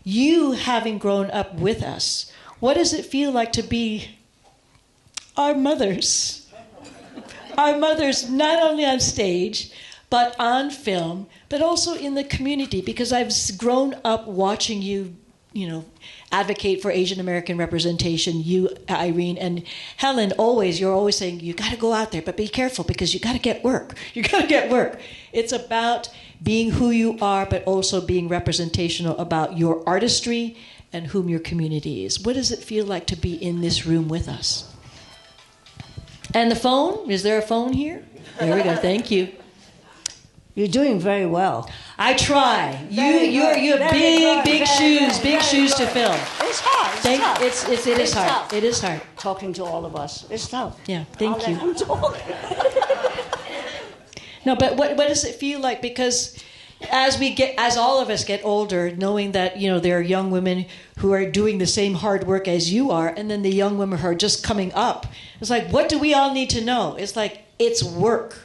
You having grown up with us, what does it feel like to be our mothers? Our mothers, not only on stage, but on film, but also in the community, because I've grown up watching you, advocate for Asian American representation. You, Irene, and Helen, you're always saying, you got to go out there, but be careful because you got to get work. It's about being who you are, but also being representational about your artistry and whom your community is. What does it feel like to be in this room with us? And the phone? Is there a phone here? There we go. Thank you. You're doing very well. I try. You have big shoes to fill. It's hard. It's tough. It is hard. Tough. It is hard. Talking to all of us. It's tough. Yeah, thank you. I'll let him talk. No, but what does it feel like? Because as all of us get older, knowing that, you know, there are young women who are doing the same hard work as you are, and then the young women who are just coming up, it's like, what do we all need to know? It's like, it's work.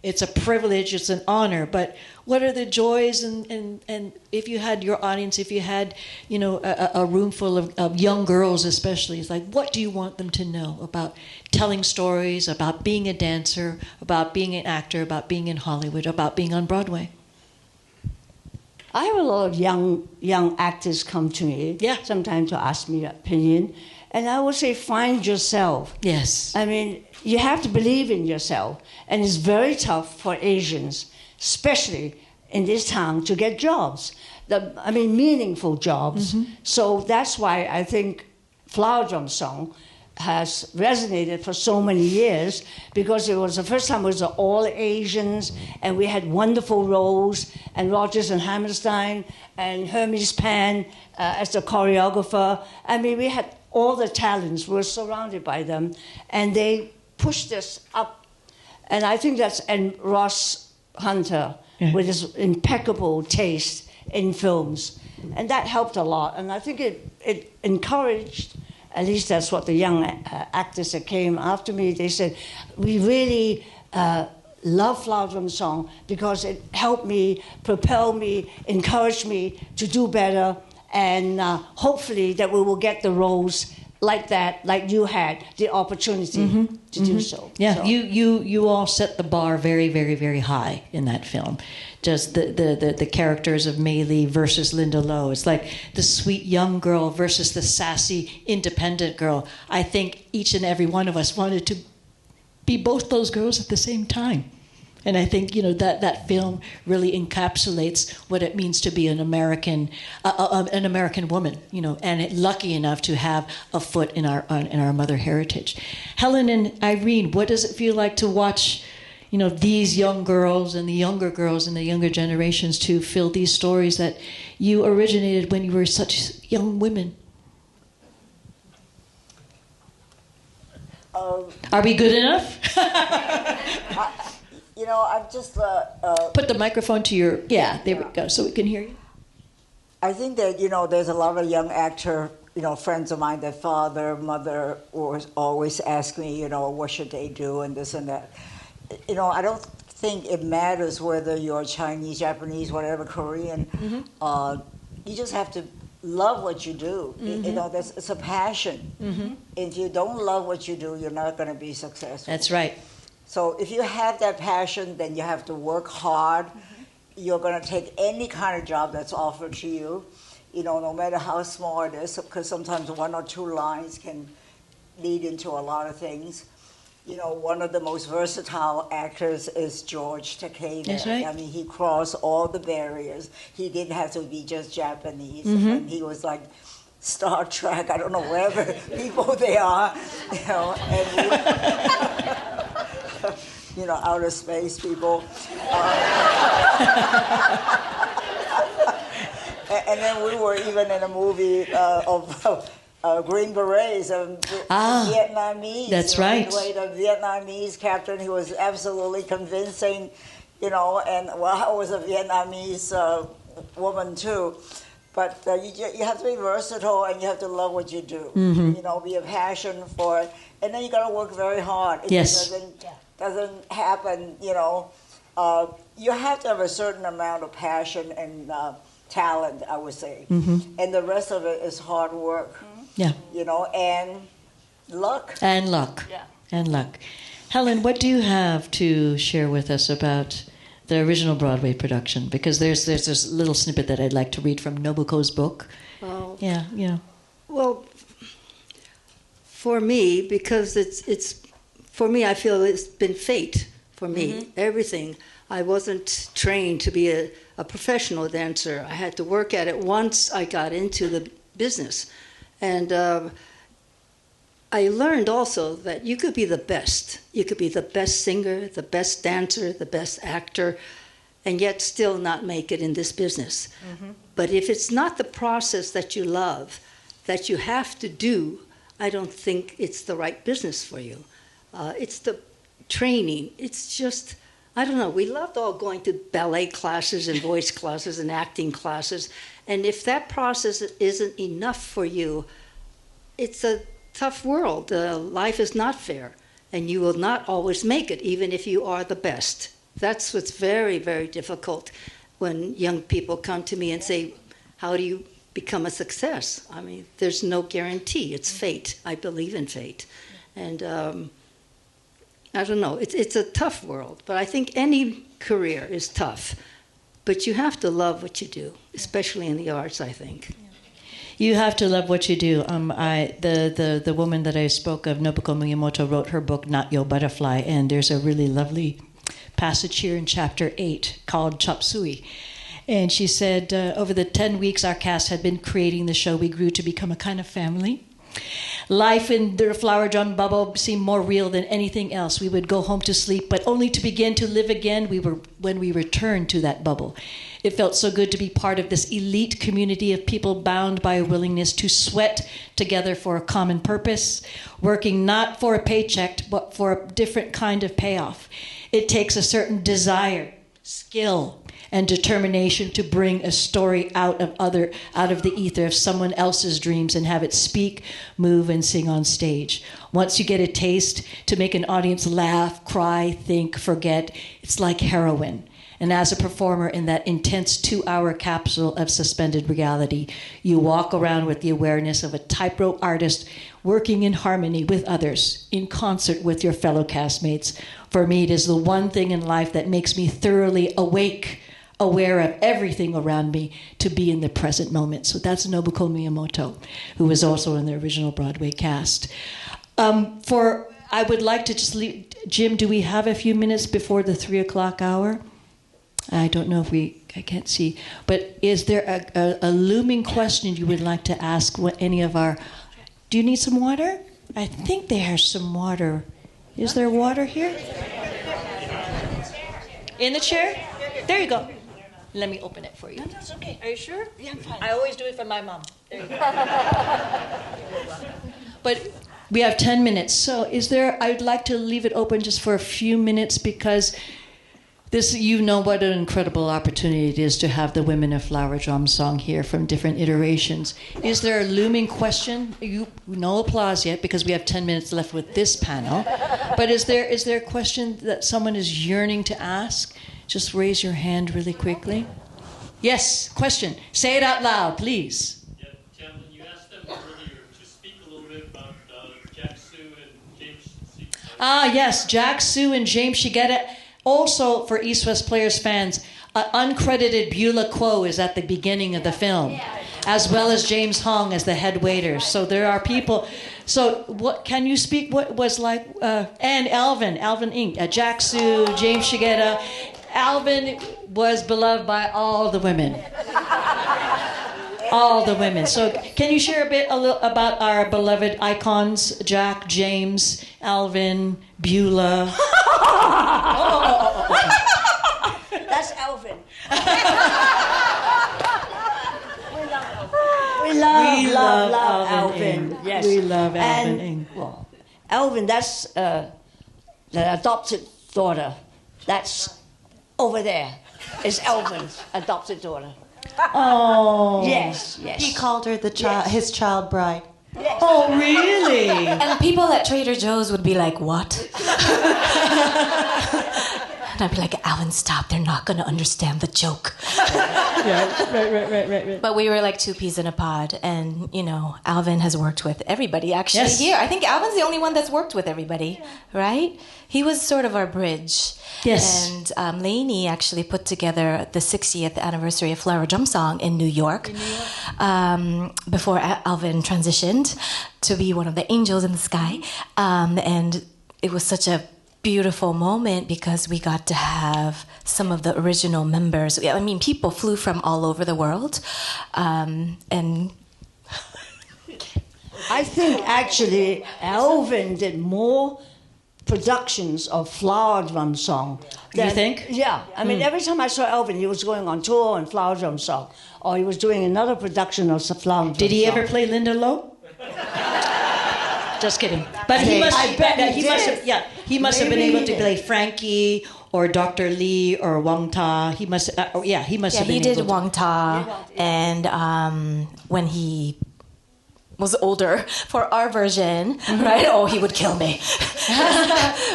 It's a privilege, it's an honor, but what are the joys and if you had your audience, if you had, you know, a room full of young girls especially, it's like, what do you want them to know about telling stories, about being a dancer, about being an actor, about being in Hollywood, about being on Broadway? I have a lot of young actors come to me, sometimes to ask me opinion, and I would say, find yourself. Yes. I mean, you have to believe in yourself, and it's very tough for Asians, especially in this town, to get jobs. Meaningful jobs. Mm-hmm. So that's why I think Flower Drum Song has resonated for so many years, because it was the first time it was all Asians, and we had wonderful roles, and Rodgers and Hammerstein and Hermes Pan as the choreographer. I mean, we had all the talents. We were surrounded by them, and they pushed us up. And I think and Ross Hunter, with his impeccable taste in films, and that helped a lot. And I think it encouraged, at least that's what the young actors that came after me, they said, we really love Flower Drum Song because it helped me, propel me, encouraged me to do better, and hopefully that we will get the roles like that, like you had the opportunity to do so. Yeah, so. You all set the bar very, very, very high in that film. Just the characters of Mei Lee versus Linda Lowe. It's like the sweet young girl versus the sassy independent girl. I think each and every one of us wanted to be both those girls at the same time. And I think, you know, that film really encapsulates what it means to be an American woman, you know, and lucky enough to have a foot in our mother heritage. Helen and Irene, what does it feel like to watch, you know, these young girls and the younger girls and the younger generations to fill these stories that you originated when you were such young women? Are we good enough? You know, I've just... Put the microphone to your... Yeah, there we go, so we can hear you. I think that, you know, there's a lot of young actor, you know, friends of mine, their father, mother was always ask me, you know, what should they do and this and that. You know, I don't think it matters whether you're Chinese, Japanese, whatever, Korean. Mm-hmm. You just have to love what you do. Mm-hmm. You know, it's a passion. Mm-hmm. If you don't love what you do, you're not going to be successful. That's right. So if you have that passion, then you have to work hard. Mm-hmm. You're going to take any kind of job that's offered to you, you know, no matter how small it is, because sometimes one or two lines can lead into a lot of things. You know, one of the most versatile actors is George Takara. That's right. I mean, he crossed all the barriers. He didn't have to be just Japanese. Mm-hmm. And he was like Star Trek, I don't know, wherever people they are, you know, and you know, outer space people. And then we were even in a movie of Green Berets, Vietnamese. That's right. He played a Vietnamese captain who was absolutely convincing, you know, and well, I was a Vietnamese woman too. But you have to be versatile and you have to love what you do. Mm-hmm. You know, be a passion for it. And then you got to work very hard. It doesn't happen, you know. You have to have a certain amount of passion and talent, I would say. Mm-hmm. And the rest of it is hard work. Mm-hmm. Yeah. You know, and luck. And luck. Yeah. And luck. Helen, what do you have to share with us about the original Broadway production? Because there's this little snippet that I'd like to read from Nobuko's book. Oh. Yeah, yeah. Well, for me, because it's for me, I feel it's been fate for me. Mm-hmm. Everything. I wasn't trained to be a professional dancer. I had to work at it once I got into the business. And I learned also that you could be the best. You could be the best singer, the best dancer, the best actor, and yet still not make it in this business. Mm-hmm. But if it's not the process that you love, that you have to do, I don't think it's the right business for you. It's the training. It's just, I don't know. We loved all going to ballet classes and voice classes and acting classes. And if that process isn't enough for you, it's a tough world. Life is not fair. And you will not always make it, even if you are the best. That's what's very, very difficult when young people come to me and say, how do you become a success? I mean, there's no guarantee. It's fate. I believe in fate. And I don't know. It's a tough world. But I think any career is tough. But you have to love what you do, especially in the arts, I think. You have to love what you do. The woman that I spoke of, Nobuko Miyamoto, wrote her book, Not Your Butterfly, and there's a really lovely passage here in chapter 8 called Chop Suey. And she said, over the 10 weeks our cast had been creating the show, we grew to become a kind of family. Life in the flower drum bubble seemed more real than anything else. We would go home to sleep, but only to begin to live again when we returned to that bubble. It felt so good to be part of this elite community of people bound by a willingness to sweat together for a common purpose, working not for a paycheck, but for a different kind of payoff. It takes a certain desire, skill, and determination to bring a story out of the ether of someone else's dreams and have it speak, move, and sing on stage. Once you get a taste, to make an audience laugh, cry, think, forget, it's like heroin. And as a performer in that intense 2-hour capsule of suspended reality, you walk around with the awareness of a tightrope artist working in harmony with others, in concert with your fellow castmates. For me, it is the one thing in life that makes me thoroughly awake, aware of everything around me, to be in the present moment. So that's Nobuko Miyamoto, who was also in the original Broadway cast. I would like to just leave, Jim, do we have a few minutes before the 3 o'clock hour? I don't know if I can't see. But is there a looming question you would like to ask any of our, do you need some water? I think there's some water. Is there water here? In the chair? There you go. Let me open it for you. No, that's okay. Are you sure? Yeah, I'm fine. I always do it for my mom. There you go. But we have 10 minutes. So I'd like to leave it open just for a few minutes because you know what an incredible opportunity it is to have the Women of Flower Drum Song here from different iterations. Is there a looming question? No applause yet because we have 10 minutes left with this panel. But is there a question that someone is yearning to ask? Just raise your hand really quickly. Yes, question. Say it out loud, please. Yeah, Tamlyn, you asked them earlier to speak a little bit about Jack Sue and James Shigeta. Yes, Jack Sue and James Shigeta. Also, for East West Players fans, uncredited Beulah Quo is at the beginning of the film, as well as James Hong as the head waiter. So there are people. So what can you speak? What was like? And Alvin Inc., Jack Sue, James Shigeta. Alvin was beloved by all the women. All the women. So can you share a little about our beloved icons, Jack, James, Alvin, Beulah? That's Alvin. We love Alvin. Yes. We love Alvin. Well, Alvin, that's the adopted daughter. That's over there. Is Alvin's adopted daughter. Oh. Yes. He called her his child bride. Yes. Oh, really? And people at Trader Joe's would be like, what? And I'd be like, Alvin, stop. They're not going to understand the joke. Right. But we were like two peas in a pod. And, Alvin has worked with everybody actually here. I think Alvin's the only one that's worked with everybody, right? He was sort of our bridge. Yes. And Lainie actually put together the 60th anniversary of Flower Drum Song in New York. Before Alvin transitioned to be one of the angels in the sky. And it was such a beautiful moment because we got to have some of the original members. I mean, people flew from all over the world. And I think actually Alvin did more productions of flower drum song. You think? Yeah. I mean, every time I saw Alvin, he was going on tour and flower drum song, or he was doing another production of flower drum Did he song. ever play Linda Lowe? Just kidding. But I bet he must did. have. Yeah, he must have been Maybe able he to did. play Frankie or Dr. Lee or Wang Ta. He must. He must have been he did able to. Wang Ta, and when he was older for our version, right? Oh, he would kill me.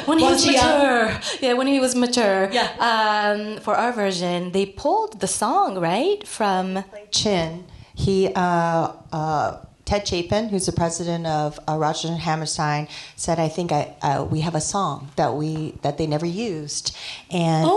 When he was mature. Yeah, when he was mature. Yeah. For our version, they pulled the song, right? From Chin. Ted Chapin, who's the president of Rogers and Hammerstein, said, "I think we have a song that they never used, and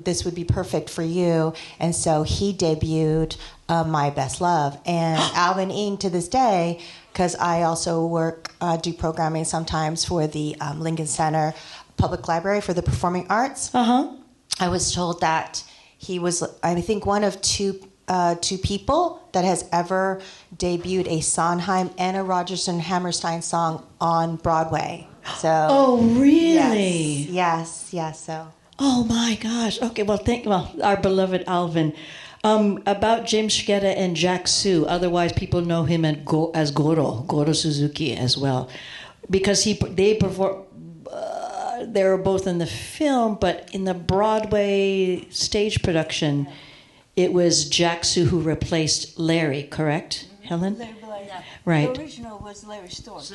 this would be perfect for you." And so he debuted "My Best Love." And Alvin Ing, to this day, because I also do programming sometimes for the Lincoln Center Public Library for the Performing Arts. I was told that he was, I think, one of two people that has ever debuted a Sondheim and a Rodgers and Hammerstein song on Broadway. So. Oh, really? Yes. So. Oh my gosh. Okay. Well, our beloved Alvin. About James Shigeta and Jack Sue. Otherwise, people know him as Goro Suzuki as well, because they perform. They were both in the film, but in the Broadway stage production, it was Jack Sue who replaced Larry, correct, Helen? Right. The original was Larry Storch.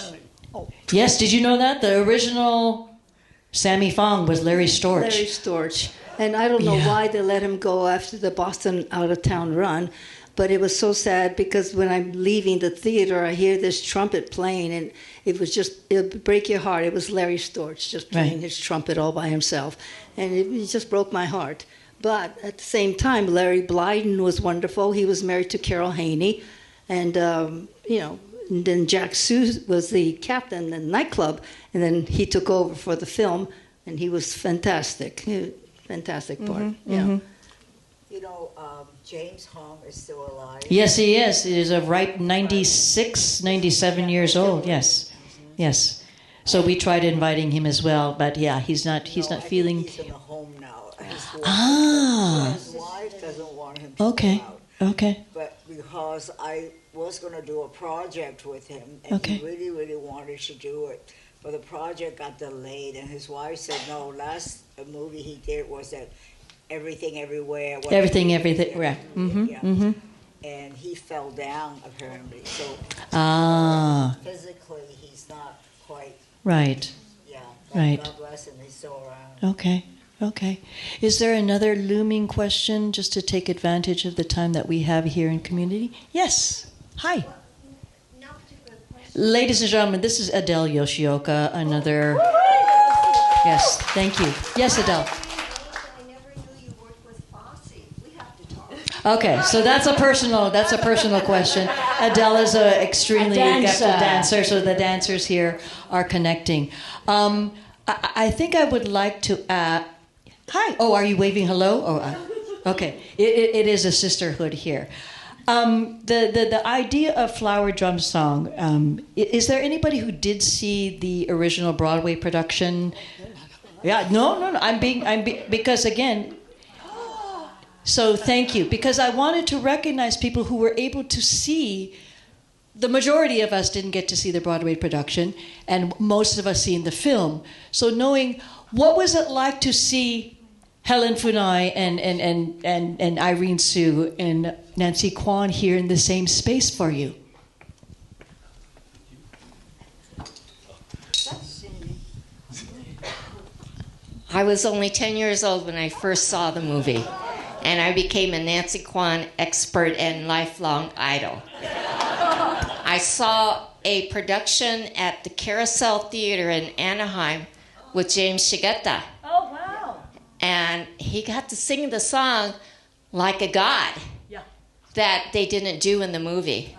Yes, did you know that? The original Sammy Fong was Larry Storch. Larry Storch. And I don't know why they let him go after the Boston out-of-town run, but it was so sad because when I'm leaving the theater, I hear this trumpet playing, and it would break your heart. It was Larry Storch just playing his trumpet all by himself, and it just broke my heart. But at the same time, Larry Blyden was wonderful. He was married to Carol Haney, and and then Jack Sue was the captain in the nightclub, and then he took over for the film, and he was fantastic. Fantastic part. James Hong is still alive. Yes, he is. He is a ripe 96, 97 years old. Yes, yes. So we tried inviting him as well, but he's not feeling. He's in a home now. His wife doesn't want him to go out. Okay. But because I was going to do a project with him, and he really, really wanted to do it, but the project got delayed, and his wife said, no, last movie he did was that Everything Everywhere. Everything, right. And he fell down, apparently. So physically, he's not quite. Right. Yeah. Right. God bless him, he's still around. Okay. Is there another looming question just to take advantage of the time that we have here in community? Yes. Hi. Ladies and gentlemen, this is Adele Yoshioka, another... Yes, thank you. Yes, Adele. I never knew you worked with Fosse. We have to talk. Okay, so that's a personal question. Adele is an extremely gifted dancer, so the dancers here are connecting. I think I would like to... hi. Oh, are you waving hello? Oh, okay. It is a sisterhood here. The idea of flower drum song, is there anybody who did see the original Broadway production? Yeah, no. Because again, so thank you. Because I wanted to recognize people who were able to see. The majority of us didn't get to see the Broadway production, and most of us seen the film. So knowing what was it like to see Helen Funai and Irene Sue and Nancy Kwan here in the same space for you. I was only 10 years old when I first saw the movie, and I became a Nancy Kwan expert and lifelong idol. I saw a production at the Carousel Theater in Anaheim with James Shigeta. Oh, wow. And he got to sing the song like a god that they didn't do in the movie.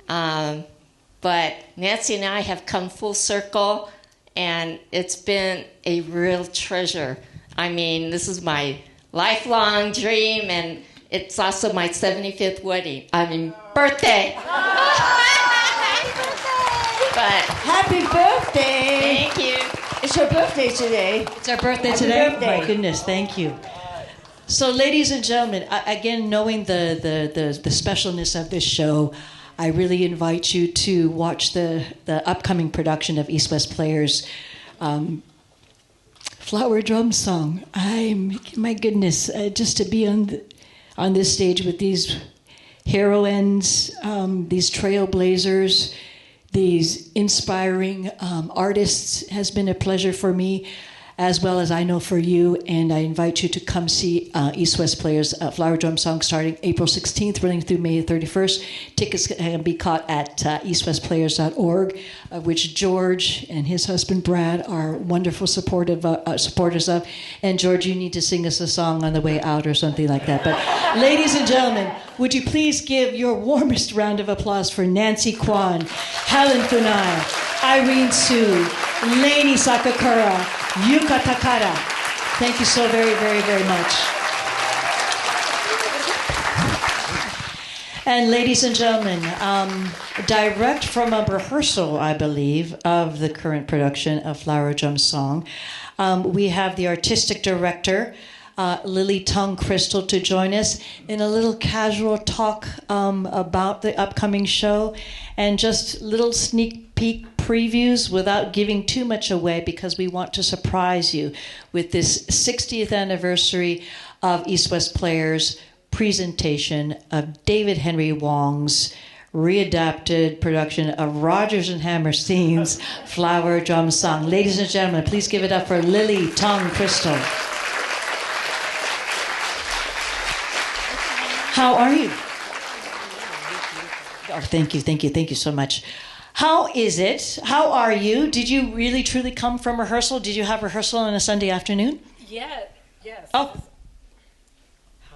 But Nancy and I have come full circle, and it's been a real treasure. I mean, this is my lifelong dream, and it's also my 75th birthday. But Happy birthday! thank you. It's your birthday today. It's our birthday Happy today. birthday. My goodness, thank you. So, ladies and gentlemen, again, knowing the specialness of this show, I really invite you to watch the upcoming production of East West Players' Flower Drum Song. My goodness, just to be on this stage with these heroines, these trailblazers, these inspiring artists has been a pleasure for me, as well as I know for you. And I invite you to come see East West Players Flower Drum Song starting April 16th, running through May 31st. Tickets can be caught at eastwestplayers.org, which George and his husband Brad are wonderful supporters of. And George, you need to sing us a song on the way out or something like that. But ladies and gentlemen, would you please give your warmest round of applause for Nancy Kwan, Helen Funai, Irene Sue, Lainie Sakakura, Yuka Takara. Thank you so very, very, very much. And ladies and gentlemen, direct from a rehearsal, I believe, of the current production of Flower Drum Song, we have the artistic director, Lily Tung Crystal, to join us in a little casual talk about the upcoming show and just little sneak peek previews without giving too much away, because we want to surprise you with this 60th anniversary of East West Players presentation of David Henry Wong's readapted production of Rodgers and Hammerstein's Flower Drum Song. Ladies and gentlemen, please give it up for Lily Tung Crystal. How are you? Oh, thank you so much. How is it? How are you? Did you really truly come from rehearsal? Did you have rehearsal on a Sunday afternoon? Yeah, yes. Oh.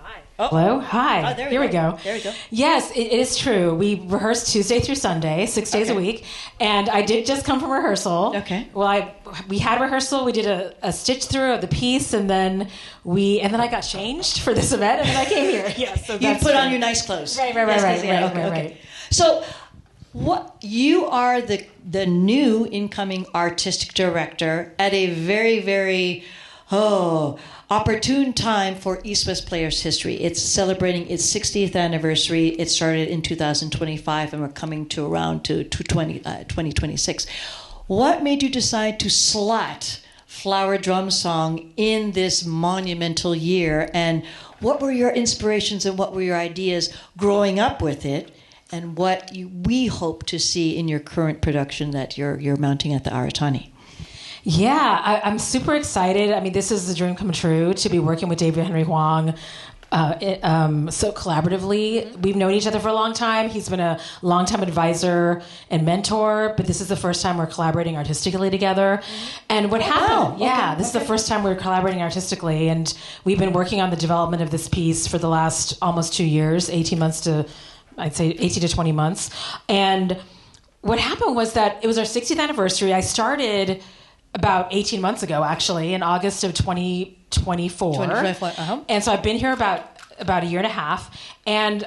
Hi. Oh. Hello? Hi. Oh, Here we go. There we go. Yes, it is true. We rehearse Tuesday through Sunday, 6 days a week. And I did just come from rehearsal. Okay. Well, we had rehearsal. We did a stitch through of the piece, and then I got changed for this event, and then I came here. Yes, so You put on your nice clothes. Right. So, what you are the new incoming artistic director at a very, very opportune time for East West Players history. It's celebrating its 60th anniversary. It started in 2025, and we're coming to around to 2026. What made you decide to slot Flower Drum Song in this monumental year, and what were your inspirations and what were your ideas growing up with it? And what we hope to see in your current production that you're mounting at the Aratani. Yeah, I'm super excited. I mean, this is the dream come true to be working with David Henry Hwang so collaboratively. We've known each other for a long time. He's been a longtime advisor and mentor, but this is the first time we're collaborating artistically together. And what happened? Wow. This is the first time we're collaborating artistically, and we've been working on the development of this piece for the last almost 2 years, 18 to 20 months. And what happened was that it was our 60th anniversary. I started about 18 months ago, actually, in August of 2024. And so I've been here about a year and a half. And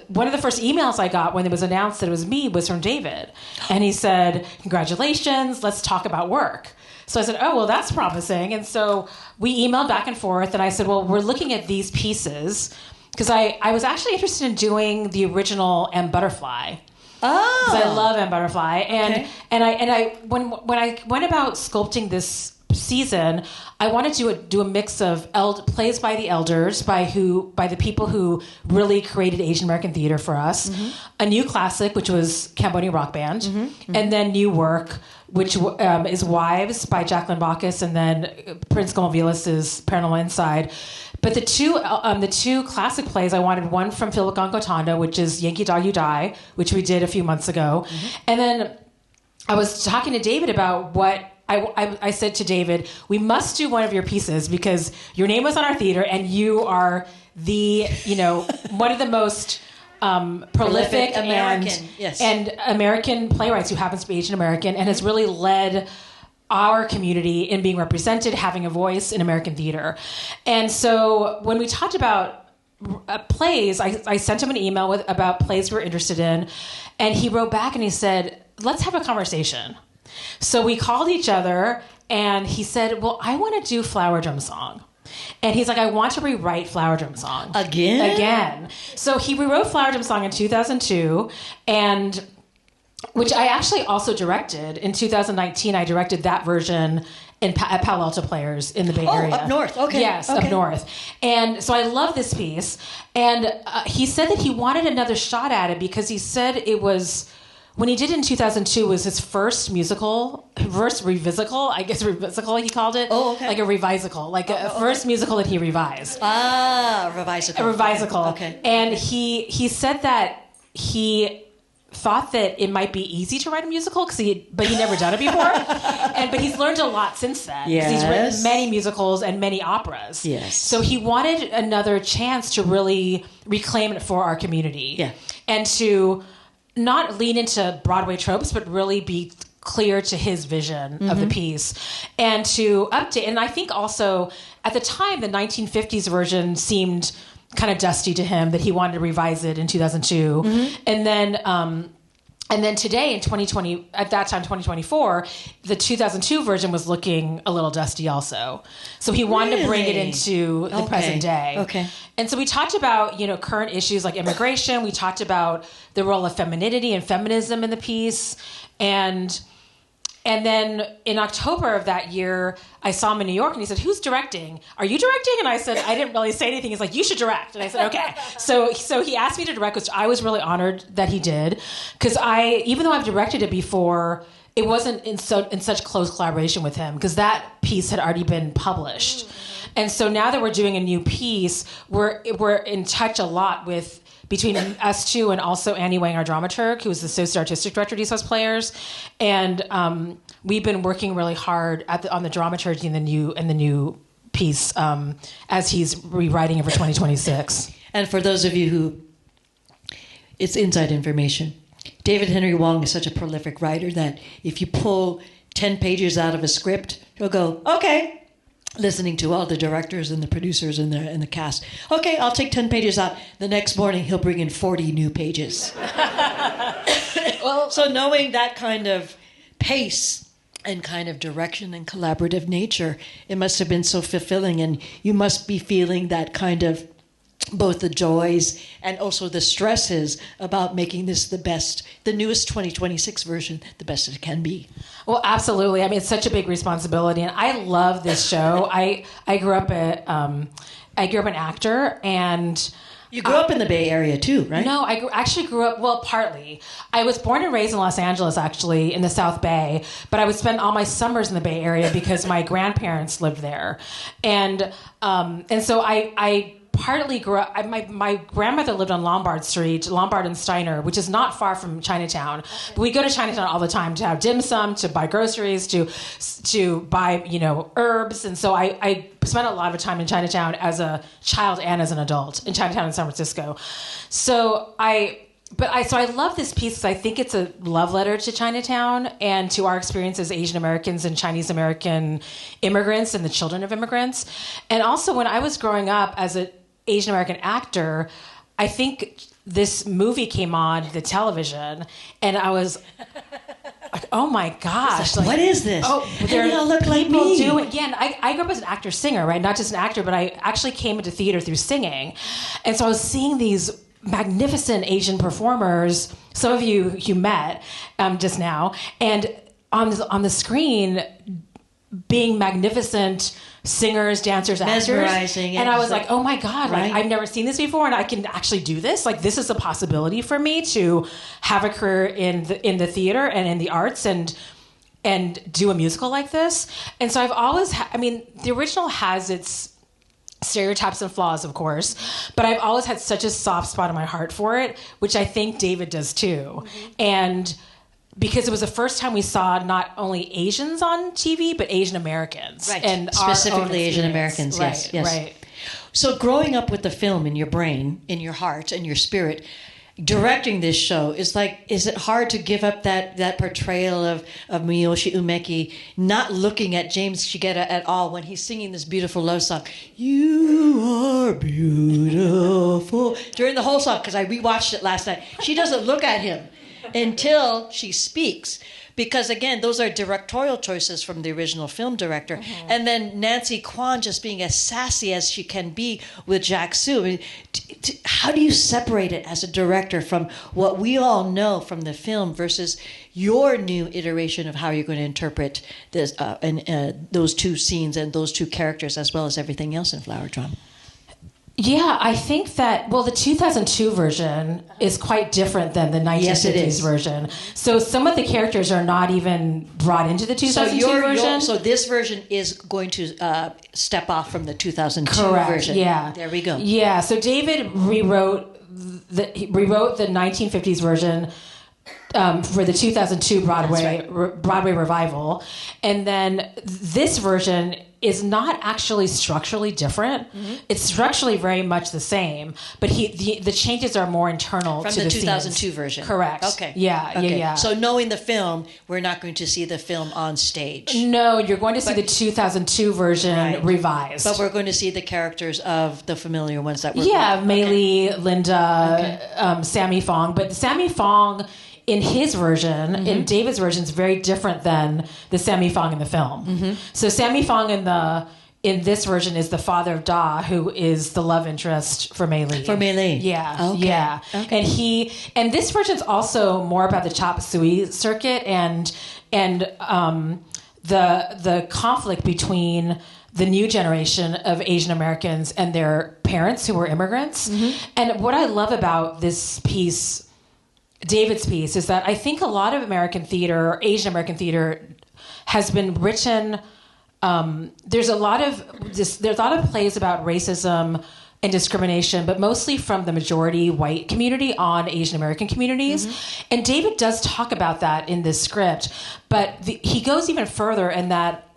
one of the first emails I got when it was announced that it was me was from David. And he said, "Congratulations, let's talk about work." So I said, "Oh, well, that's promising." And so we emailed back and forth, and I said, "Well, we're looking at these pieces." Because I was actually interested in doing the original M. Butterfly. Oh, because I love M. Butterfly, and when I went about sculpting this season, I wanted to do a mix of plays by the elders, by the people who really created Asian American theater for us, a new classic, which was Cambodian Rock Band, and then new work, which is Wives by Jacqueline Bacchus, and then Prince Gomalvilas' Paranormal Inside. But the two classic plays, I wanted one from Philip Gongo-Tanda, which is Yankee Dog You Die, which we did a few months ago. And then I was talking to David about what I said to David, we must do one of your pieces because your name was on our theater and you are one of the most prolific American, and American playwrights who happens to be Asian American and has really led our community in being represented, having a voice in American theater. And so when we talked about plays, I sent him an email about plays we were interested in, and he wrote back and he said, let's have a conversation. So we called each other, and he said, well, I want to do Flower Drum Song. And he's like, I want to rewrite Flower Drum Song. Again. So he rewrote Flower Drum Song in 2002, and which I actually also directed. In 2019, I directed that version at Palo Alto Players in the Bay Area. Up north. Okay. Yes, okay. Up north. And so I love this piece. And he said that he wanted another shot at it because he said it was... When he did it in 2002 was his first revisical, he called it. Oh, okay. Like a revisical, like a first musical that he revised. Ah, revisical. A revisical. Okay. And he said that he thought that it might be easy to write a musical but he never done it before. But he's learned a lot since then. Yes. He's written many musicals and many operas. Yes. So he wanted another chance to really reclaim it for our community. Yeah. And to not lean into Broadway tropes, but really be clear to his vision of the piece and to update. And I think also at the time, the 1950s version seemed kind of dusty to him, that he wanted to revise it in 2002. And then today in 2020, at that time, 2024, the 2002 version was looking a little dusty also. So he wanted to bring it into the present day. Okay. And so we talked about, current issues like immigration. We talked about the role of femininity and feminism in the piece. And then in October of that year, I saw him in New York, and he said, "Who's directing? Are you directing?" And I said, I didn't really say anything. He's like, "You should direct." And I said, "Okay." So he asked me to direct, which I was really honored that he did, because even though I've directed it before, it wasn't in such close collaboration with him, because that piece had already been published. And so now that we're doing a new piece, we're in touch a lot between us two and also Annie Wang, our dramaturg, who is the associate artistic director of East West Players, and we've been working really hard on the dramaturgy in the new piece as he's rewriting it for 2026. And for those of you who, it's inside information. David Henry Wong is such a prolific writer that if you pull 10 pages out of a script, he'll go, "Okay." Listening to all the directors and the producers and the cast. "Okay, I'll take 10 pages out." The next morning, he'll bring in 40 new pages. So knowing that kind of pace and kind of direction and collaborative nature, it must have been so fulfilling. And you must be feeling that kind of both the joys and also the stresses about making this the newest 2026 version, the best it can be. Well, absolutely. I mean, it's such a big responsibility, and I love this show. I grew up an actor, and you grew up in the Bay Area too, right? No, I actually grew up, well, partly. I was born and raised in Los Angeles, actually, in the South Bay, but I would spend all my summers in the Bay Area because my grandparents lived there, and so I partly grew up. My grandmother lived on Lombard Street, Lombard and Steiner, which is not far from Chinatown. But we go to Chinatown all the time to have dim sum, to buy groceries, to buy herbs, and so I spent a lot of time in Chinatown as a child and as an adult in Chinatown in San Francisco. So I love this piece because I think it's a love letter to Chinatown and to our experience as Asian Americans and Chinese American immigrants and the children of immigrants. And also when I was growing up as an Asian American actor, I think this movie came on the television and I was like, oh my gosh. What is this? Oh, they all look like me. Again, I grew up as an actor-singer, right? Not just an actor, but I actually came into theater through singing. And so I was seeing these magnificent Asian performers, some of you met just now, and on the screen being magnificent singers, dancers, actors. Mesmerizing. And I was like, oh my God, right? I've never seen this before and I can actually do this. Like this is a possibility for me to have a career in the theater and in the arts and do a musical like this. And so I've always, the original has its stereotypes and flaws, of course, but I've always had such a soft spot in my heart for it, which I think David does too. Mm-hmm. And because it was the first time we saw not only Asians on TV, but Asian Americans. Right. And specifically Asian Americans, yes. Right. So growing up with the film in your brain, in your heart, and your spirit, directing this show is it hard to give up that portrayal of Miyoshi Umeki, not looking at James Shigeta at all when he's singing this beautiful love song, "You are beautiful," during the whole song, because I rewatched it last night. She doesn't look at him. until she speaks. Because again, those are directorial choices from the original film director. And then Nancy Kwan just being as sassy as she can be with Jack-Soo. I mean, how do you separate it as a director from what we all know from the film versus your new iteration of how you're going to interpret this, those two scenes and those two characters as well as everything else in Flower Drum? Yeah, I think that, well, the 2002 version is quite different than the 1950s version. So some of the characters are not even brought into the 2002 version. So this version is going to step off from the 2002 Correct. version. Yeah. There we go. Yeah, so David rewrote the 1950s version for the 2002 Broadway revival. And then this version is not actually structurally different. It's structurally very much the same, but the changes are more internal from to the 2002 scenes. version. Correct. Okay. Yeah. So knowing the film, we're not going to see the film on stage. No, you're going to see the 2002 version revised. But we're going to see the characters of the familiar ones that were. Yeah, Mei Li, Linda, Sammy Fong. But Sammy Fong in his version, in David's version, is very different than the Sammy Fong in the film. So Sammy Fong in this version is the father of Da, who is the love interest for Mei Li. For Mei Li. Yeah. Okay. Yeah. Okay. And this version's also more about the chop suey circuit and the conflict between the new generation of Asian Americans and their parents who were immigrants. And what I love about this piece, David's piece, is that I think a lot of American theater, or Asian American theater, has been written. There's a lot of plays about racism and discrimination, but mostly from the majority white community on Asian American communities. And David does talk about that in this script, but he goes even further in that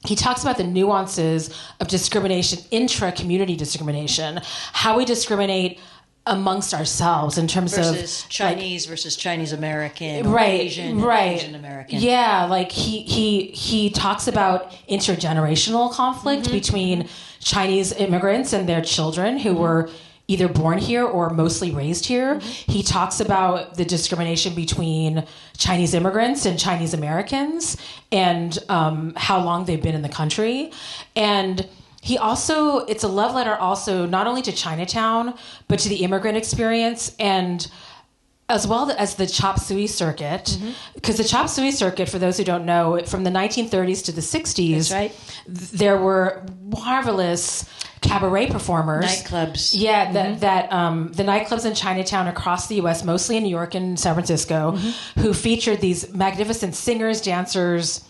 he talks about the nuances of discrimination, intra-community discrimination, how we discriminate amongst ourselves in terms versus of Chinese versus Chinese American, right, Asian, right. Asian American. Yeah, like he talks about intergenerational conflict between Chinese immigrants and their children who were either born here or mostly raised here. He talks about the discrimination between Chinese immigrants and Chinese Americans and how long they've been in the country. And he also, it's a love letter also not only to Chinatown, but to the immigrant experience and as well as the chop suey circuit. Because the chop suey circuit, for those who don't know, from the 1930s to the 60s, there were marvelous cabaret performers. Nightclubs. Yeah, the nightclubs in Chinatown across the U.S., mostly in New York and San Francisco, who featured these magnificent singers, dancers,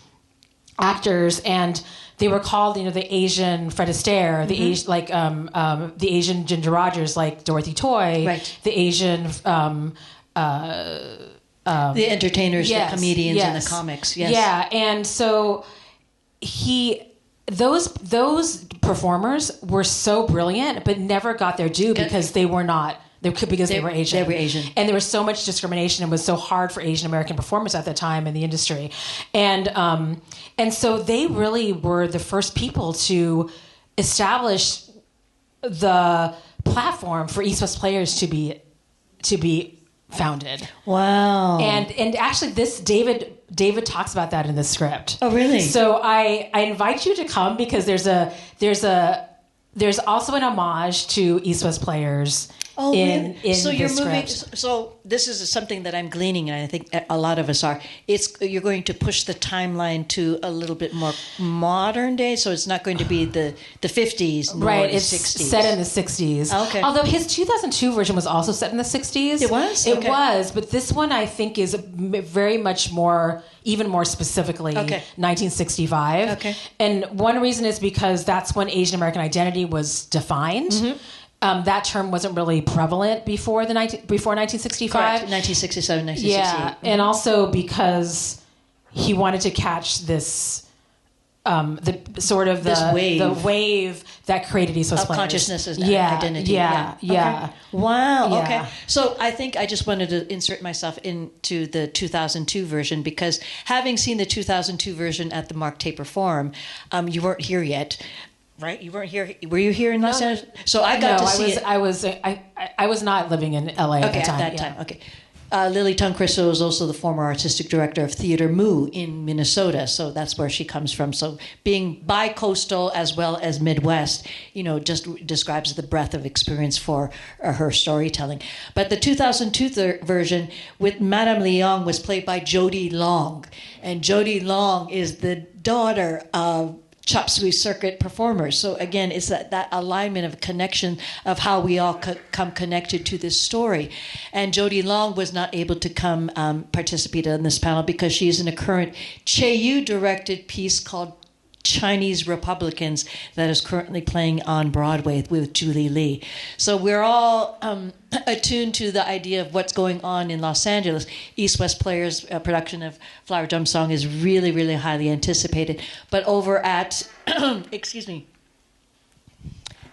actors, and they were called, the Asian Fred Astaire, the Asian Ginger Rogers, like Dorothy Toy, the Asian, the entertainers, the comedians, and the comics. Yes. Yeah, and so those performers were so brilliant, but never got their due because they were not. Because they were Asian. They were Asian. And there was so much discrimination and was so hard for Asian American performers at that time in the industry. And so they really were the first people to establish the platform for East West Players to be founded. Wow. And actually this David talks about that in the script. Oh, really? So I invite you to come because there's also an homage to East West Players. Oh, in so the you're script. moving. So this is something that I'm gleaning, and I think a lot of us are. You're going to push the timeline to a little bit more modern day, so it's not going to be the 50s, right? The It's 60s. set in the 60s. Okay. Although his 2002 version was also set in the 60s. It was. It was, but this one I think is very much more, even more specifically, 1965. Okay. And one reason is because that's when Asian American identity was defined. That term wasn't really prevalent before 1965. Correct. 1967, 1968. Yeah, and also because he wanted to catch this, the wave that created East West Players. Consciousness as identity. Yeah. Okay. Wow. Yeah. Okay. So I think I just wanted to insert myself into the 2002 version because having seen the 2002 version at the Marc Taper Forum, you weren't here yet. Right, you weren't here. Were you here in Los Angeles? So I got to see it. I was not living in LA at the time. Okay. Lily Tung Krista was also the former artistic director of Theater Moo in Minnesota, so that's where she comes from. So being bi-coastal as well as Midwest, just describes the breadth of experience for her storytelling. But the 2002 version with Madame Leong was played by Jody Long, and Jody Long is the daughter of chop suey circuit performers. So again, it's that alignment of connection of how we all come connected to this story. And Jody Long was not able to come participate in this panel because she's in a current Che-Yu directed piece called Chinese Republicans that is currently playing on Broadway with Julie Lee. So we're all attuned to the idea of what's going on in Los Angeles. East West Players' production of Flower Drum Song is really, really highly anticipated. But over at, excuse me,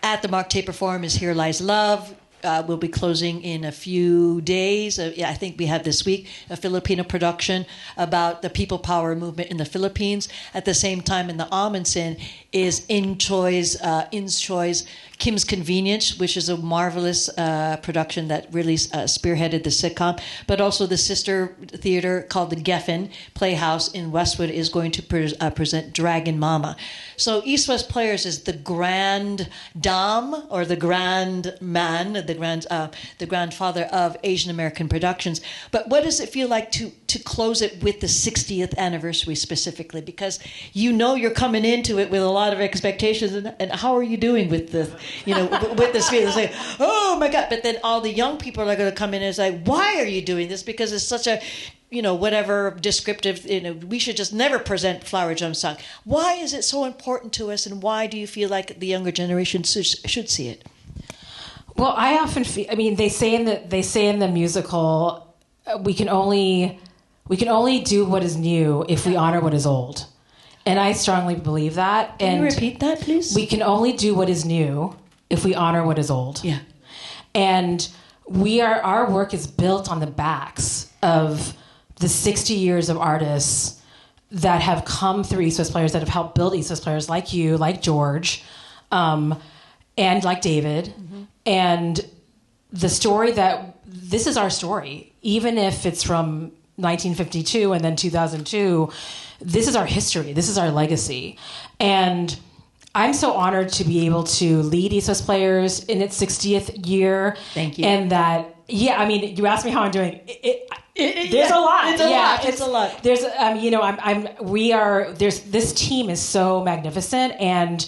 at the Marc Taper Forum is Here Lies Love. We'll be closing in a few days. I think we have this week a Filipino production about the people power movement in the Philippines. At the same time, in the Amundsen is In Choi's Kim's Convenience, which is a marvelous production that really spearheaded the sitcom. But also the sister theater called the Geffen Playhouse in Westwood is going to present Dragon Mama. So East West Players is the grand dame or the grand man, the grandfather of Asian American productions. But what does it feel like to close it with the 60th anniversary specifically? Because you're coming into it with a lot of expectations, and how are you doing with this? With this feeling, it's like, oh my God! But then all the young people are going to come in and say, why are you doing this? Because it's such a whatever descriptive, we should just never present Flower Drum Song. Why is it so important to us, and why do you feel like the younger generation should see it? Well, I often feel, they say in the musical, we can only do what is new if we honor what is old. And I strongly believe that. Can you repeat that, please? We can only do what is new if we honor what is old. Yeah. And our work is built on the backs of the 60 years of artists that have come through East West Players, that have helped build East West Players, like you, like George, and like David. Mm-hmm. And the story this is our story, even if it's from 1952 and then 2002, this is our history, this is our legacy. And I'm so honored to be able to lead East West Players in its 60th year. Thank you. And that, you asked me how I'm doing. There's a lot. It's a lot. There's, this team is so magnificent, and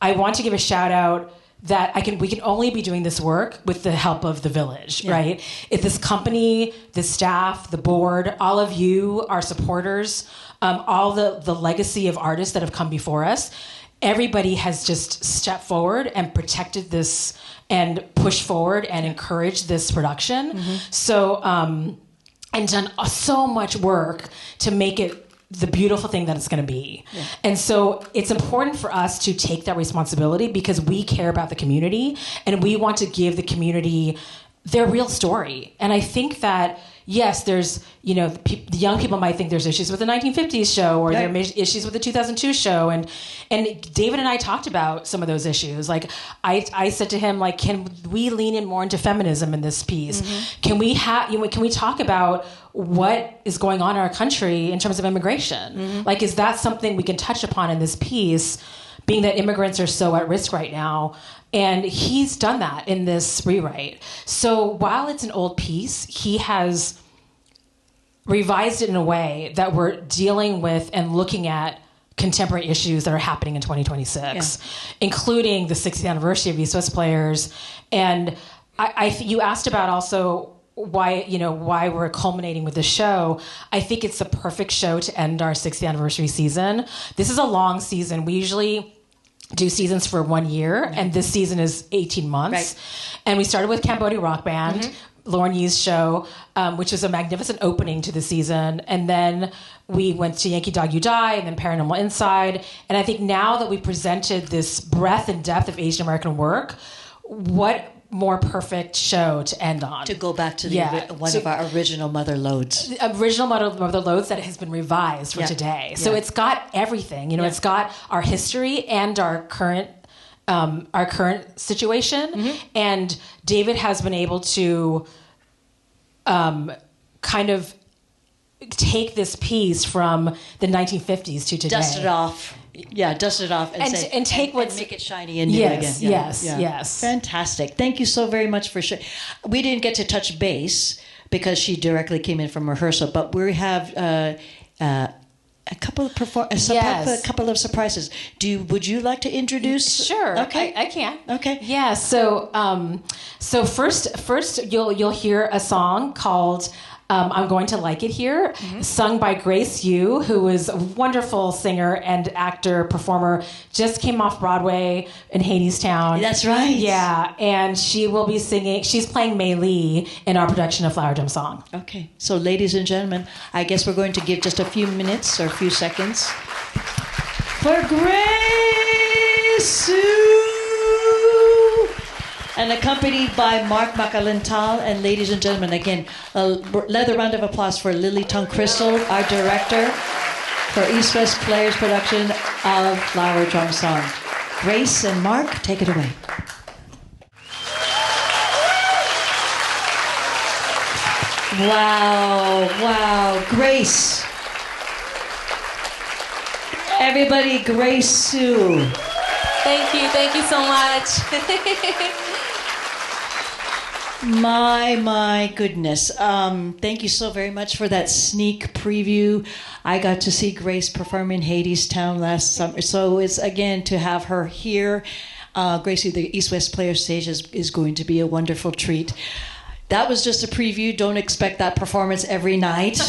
I want to give a shout out that we can only be doing this work with the help of the village, right? If this company, the staff, the board, all of you, our supporters, all the legacy of artists that have come before us, everybody has just stepped forward and protected this and pushed forward and encouraged this production. Mm-hmm. So, and done so much work to make it the beautiful thing that it's going to be. Yeah. And so it's important for us to take that responsibility because we care about the community and we want to give the community their real story. And I think that, yes, there's, the young people might think there's issues with the 1950s show or there are issues with the 2002 show. And David and I talked about some of those issues. Like I said to him, can we lean in more into feminism in this piece? Mm-hmm. Can we talk about what is going on in our country in terms of immigration? Mm-hmm. Is that something we can touch upon in this piece, being that immigrants are so at risk right now? And he's done that in this rewrite. So while it's an old piece, he has revised it in a way that we're dealing with and looking at contemporary issues that are happening in 2026, including the 60th anniversary of East West Players. And you asked about also why we're culminating with the show. I think it's the perfect show to end our 60th anniversary season. This is a long season. We usually do seasons for 1 year, and this season is 18 months. Right. And we started with Cambodia Rock Band, Lauren Yee's show, which was a magnificent opening to the season. And then we went to Yankee Dog You Die, and then Paranormal Inside. And I think now that we presented this breadth and depth of Asian American work, what more perfect show to end on? To go back to one of our original Mother Loads. Original Mother Loads that has been revised for today. So it's got everything. It's got our history and our current situation. Mm-hmm. And David has been able to kind of take this piece from the 1950s to today. Dust it off. Yeah, dust it off and say, take and make it shiny and new again. Yes. Fantastic. Thank you so very much for sharing. We didn't get to touch base because she directly came in from rehearsal, but we have a couple of a couple of surprises. Would you like to introduce? Sure. Okay, I can. Okay. Yeah. So first you'll hear a song called "I'm Going to Like It Here," sung by Grace Yu, who is a wonderful singer and actor performer. Just came off Broadway in Hadestown. That's right. Yeah, and she will be singing. She's playing Mei Li in our production of Flower Drum Song. Okay. So, ladies and gentlemen, I guess we're going to give just a few minutes or a few seconds for Grace Sue, and accompanied by Marc Macalintal. And ladies and gentlemen, again, a leather round of applause for Tung Crystal, our director, for East West Players production of Flower Drum Song. Grace and Marc, take it away. Wow, Grace. Everybody, Grace Sue. Thank you so much. My goodness. Thank you so very much for that sneak preview. I got to see Grace perform in Hadestown last summer. So it's, again, to have her here. Gracie, the East West Player Stage is going to be a wonderful treat. That was just a preview. Don't expect that performance every night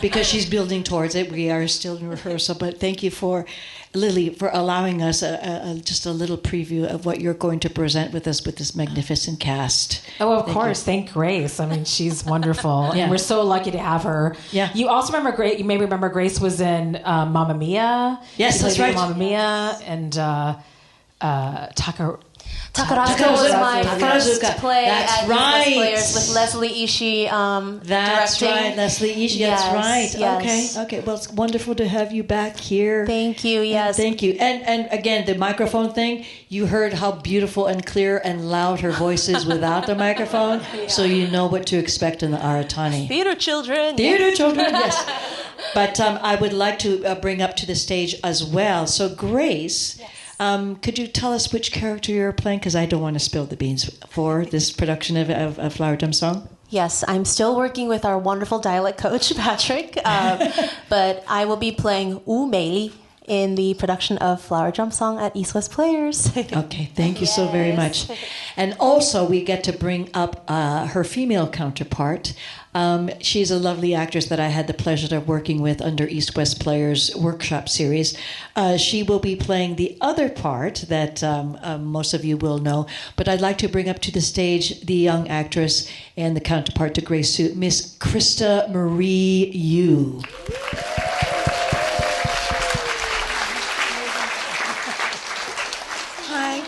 because she's building towards it. We are still in rehearsal. But thank you for Lily for allowing us just a little preview of what you're going to present with us with this magnificent cast. Oh, of course. Thank Grace. I mean, she's wonderful. Yeah. And we're so lucky to have her. Yeah. You also remember Grace, you may remember Grace was in Mamma Mia. Yes, that's right. Mamma Mia and Takara. Takara was my Takara first play That's at right. East West Players with Leslie Ishii That's directing. right, Leslie Ishii. Yes, That's right. yes. Okay. Well, it's wonderful to have you back here. Thank you. Yes. Thank you. And again, the microphone thing. You heard how beautiful and clear and loud her voice is without the microphone, so you know what to expect in the Aratani. Theater children. Yes. But I would like to bring up to the stage as well. So Grace. Yes. Could you tell us which character you're playing? Because I don't want to spill the beans for this production of Flower Drum Song. Yes, I'm still working with our wonderful dialect coach, Patrick, but I will be playing Mei Li in the production of Flower Drum Song at East West Players. Okay, thank you so very much. And also, we get to bring up her female counterpart. She's a lovely actress that I had the pleasure of working with under East West Players workshop series. She will be playing the other part that most of you will know. But I'd like to bring up to the stage the young actress and the counterpart to Grace Sue, Miss Krista Marie Yu. Hi.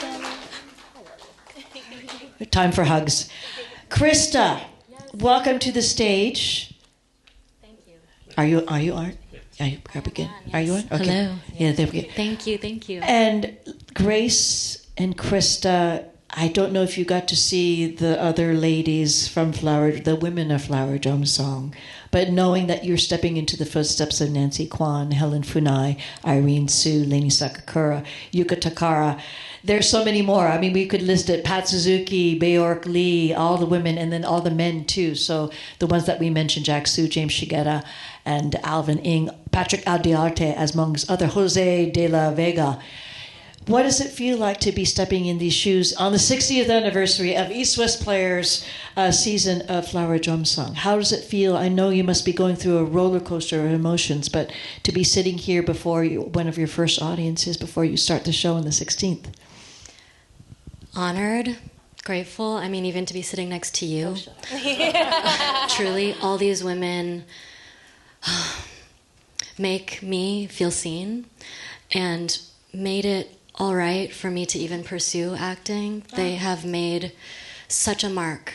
Time for hugs. Krista, welcome to the stage. Thank you. Are you on? Are you on? Okay. Hello. Yeah, there we go. Thank you. And Grace and Krista, I don't know if you got to see the other ladies from the women of Flower Drum Song, but knowing that you're stepping into the footsteps of Nancy Kwan, Helen Funai, Irene Sue, Lainie Sakakura, Yuka Takara, there's so many more. I mean, we could list it: Pat Suzuki, Bjork Lee, all the women, and then all the men too. So the ones that we mentioned: Jack Sue, James Shigeta, and Alvin Ing, Patrick Aldiarte, as amongst other, Jose de la Vega. What does it feel like to be stepping in these shoes on the 60th anniversary of East West Players' season of Flower Drum Song? How does it feel? I know you must be going through a roller coaster of emotions, but to be sitting here before one of your first audiences before you start the show on the 16th. Honored, grateful. I mean, even to be sitting next to you. Truly, all these women make me feel seen and made it all right for me to even pursue acting. They have made such a mark.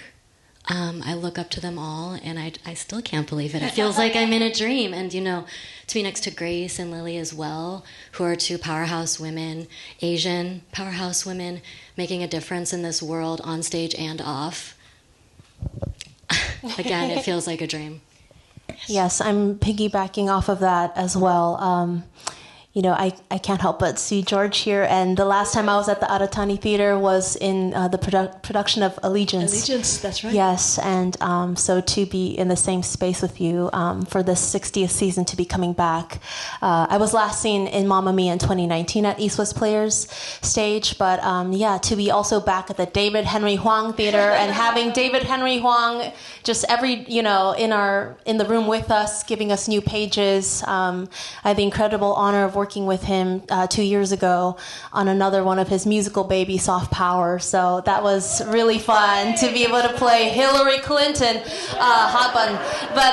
I look up to them all, and I still can't believe it. It feels like I'm in a dream. And, to be next to Grace and Lily as well, who are two powerhouse women, Asian powerhouse women, making a difference in this world on stage and off. Again, it feels like a dream. Yes, I'm piggybacking off of that as well. I can't help but see George here. And the last time I was at the Aratani Theater was in the production of Allegiance. Allegiance, that's right. Yes, and so to be in the same space with you for this 60th season, to be coming back. I was last seen in Mamma Mia in 2019 at East West Players stage, but to be also back at the David Henry Hwang Theater and having David Henry Hwang just in the room with us, giving us new pages. I had the incredible honor of working with him 2 years ago on another one of his musical baby, Soft Power. So that was really fun to be able to play Hillary Clinton, hot button. But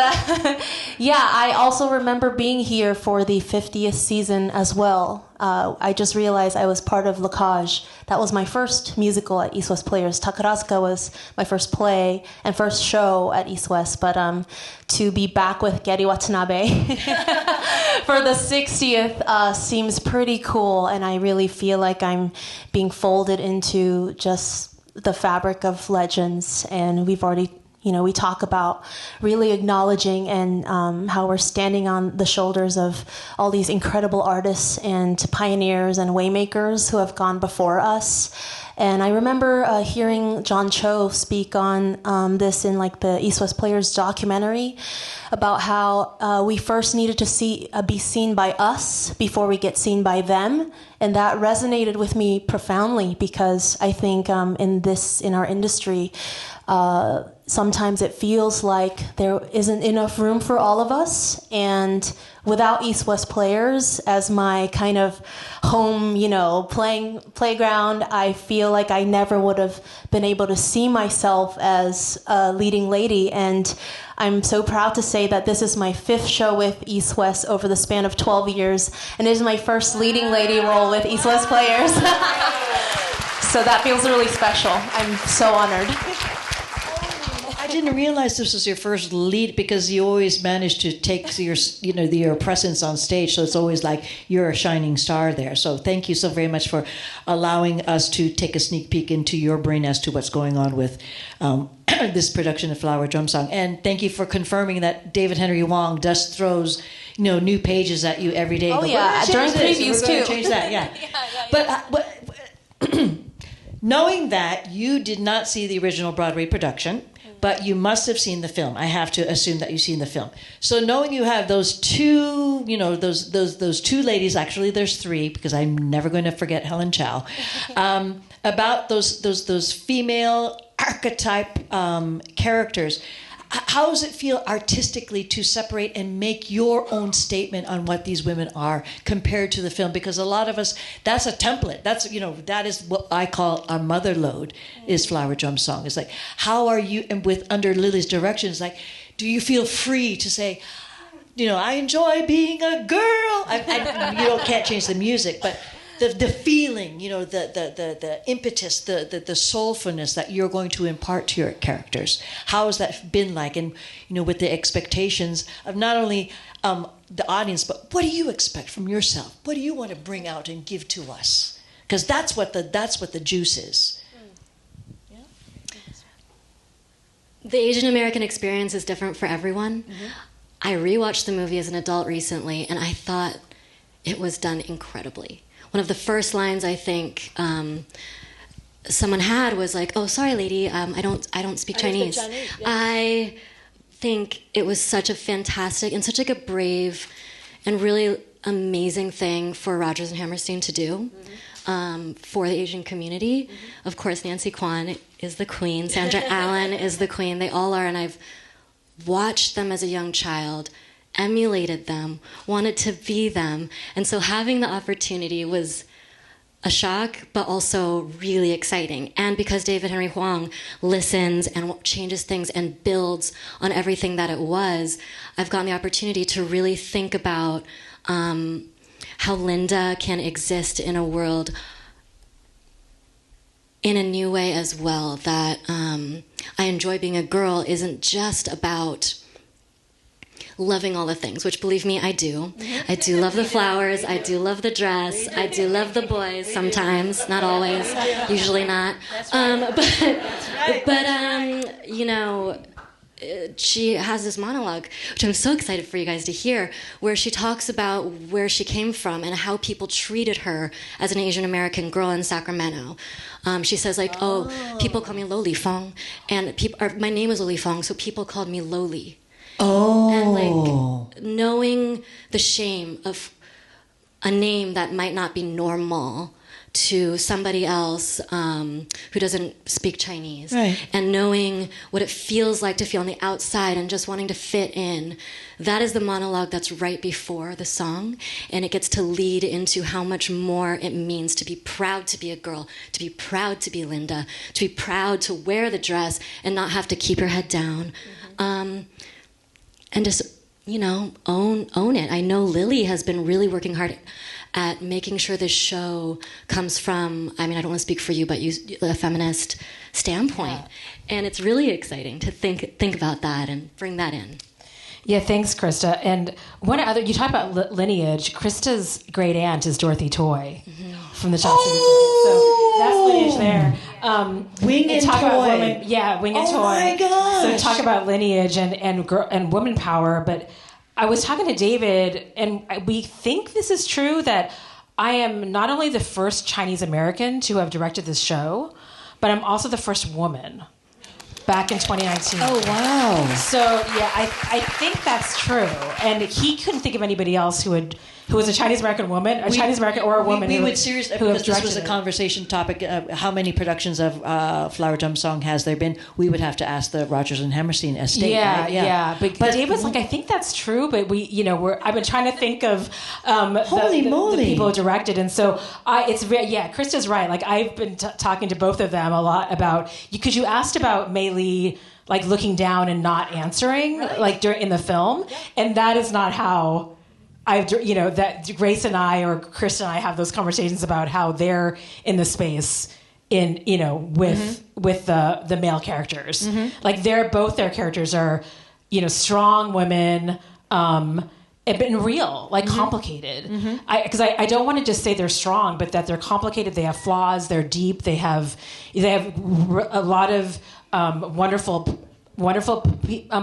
I also remember being here for the 50th season as well. I just realized I was part of Lacage. That was my first musical at East West Players. Takarazuka was my first play and first show at East West. But to be back with Geri Watanabe for the 60th seems pretty cool. And I really feel like I'm being folded into just the fabric of legends. And we've already we talk about really acknowledging and how we're standing on the shoulders of all these incredible artists and pioneers and waymakers who have gone before us. And I remember hearing John Cho speak on this in the East West Players documentary about how we first needed to be seen by us before we get seen by them. And that resonated with me profoundly because I think in our industry, sometimes it feels like there isn't enough room for all of us. And without East West Players as my kind of home, playground, I feel like I never would have been able to see myself as a leading lady. And I'm so proud to say that this is my 5th show with East West over the span of 12 years. And it is my first leading lady role with East West Players. So that feels really special. I'm so honored. I didn't realize this was your first lead because you always manage to take your presence on stage. So it's always like you're a shining star there. So thank you so very much for allowing us to take a sneak peek into your brain as to what's going on with this production of Flower Drum Song. And thank you for confirming that David Henry Hwang just throws new pages at you every day. Oh, yeah, during previews too. Change that, yeah. But knowing that you did not see the original Broadway production, but you must have seen the film. I have to assume that you've seen the film. So knowing you have those two, those two ladies, actually there's 3 because I'm never going to forget Helen Chow, about those female archetype characters. How does it feel artistically to separate and make your own statement on what these women are compared to the film? Because a lot of us, that's a template. That is what I call our mother lode, is Flower Drum Song. It's like, how are you, and under Lily's direction, it's like, do you feel free to say, I enjoy being a girl? Can't change the music, but the feeling, the impetus, the soulfulness that you're going to impart to your characters. How has that been like? And with the expectations of not only the audience, but what do you expect from yourself? What do you want to bring out and give to us? Because that's what the juice is. Yeah. The Asian American experience is different for everyone. Mm-hmm. I rewatched the movie as an adult recently, and I thought it was done incredibly. One of the first lines I think someone had was like, "Oh, sorry, lady, I don't speak Chinese." Yeah. I think it was such a fantastic and such a brave and really amazing thing for Rodgers and Hammerstein to do for the Asian community. Mm-hmm. Of course, Nancy Kwan is the queen. Sandra Allen is the queen. They all are, and I've watched them as a young child, emulated them, wanted to be them. And so having the opportunity was a shock, but also really exciting. And because David Henry Hwang listens and changes things and builds on everything that it was, I've gotten the opportunity to really think about how Linda can exist in a world in a new way as well. That I Enjoy Being a Girl isn't just about loving all the things, which, believe me, I do. I do love the flowers. I do love the dress. I do love the boys sometimes, not always, usually not. But she has this monologue, which I'm so excited for you guys to hear, where she talks about where she came from and how people treated her as an Asian American girl in Sacramento. She says like, people call me Loli Fong, and my name is Loli Fong, so people called me Loli. And like knowing the shame of a name that might not be normal to somebody else who doesn't speak Chinese, right. And knowing what it feels like to feel on the outside and just wanting to fit in. That is the monologue that's right before the song, and it gets to lead into how much more it means to be proud to be a girl, to be proud to be Linda, to be proud to wear the dress and not have to keep your head down. And just, own it. I know Lily has been really working hard at making sure this show comes from, I don't want to speak for you, but a feminist standpoint. Yeah. And it's really exciting to think about that and bring that in. Yeah, thanks, Krista. And you talk about lineage. Krista's great aunt is Dorothy Toy from the Chop Suey Circuit. So that's lineage there. Wing and Toy. Wing and Toy. Oh my gosh. So talk about lineage and woman power. But I was talking to David, and we think this is true, that I am not only the first Chinese American to have directed this show, but I'm also the first woman. Back in 2019. Oh, wow. So, yeah, I think that's true. And he couldn't think of anybody else who was a Chinese American woman, Chinese American or a woman. We would seriously, because this was a conversation topic, how many productions of Flower Drum Song has there been? We would have to ask the Rogers and Hammerstein estate. Yeah, right? yeah. But Dave was like, I think that's true, but I've been trying to think of the people who directed, and so Krista's right. Like, I've been talking to both of them a lot about, because you asked about Mei Li, like looking down and not answering, like in the film, and that is not how that Grace and I or Krista and I have those conversations about how they're in the space with the male characters. Like both their characters are, strong women, and real, like complicated. Because I don't want to just say they're strong, but that they're complicated. They have flaws. They're deep. They have a lot of wonderful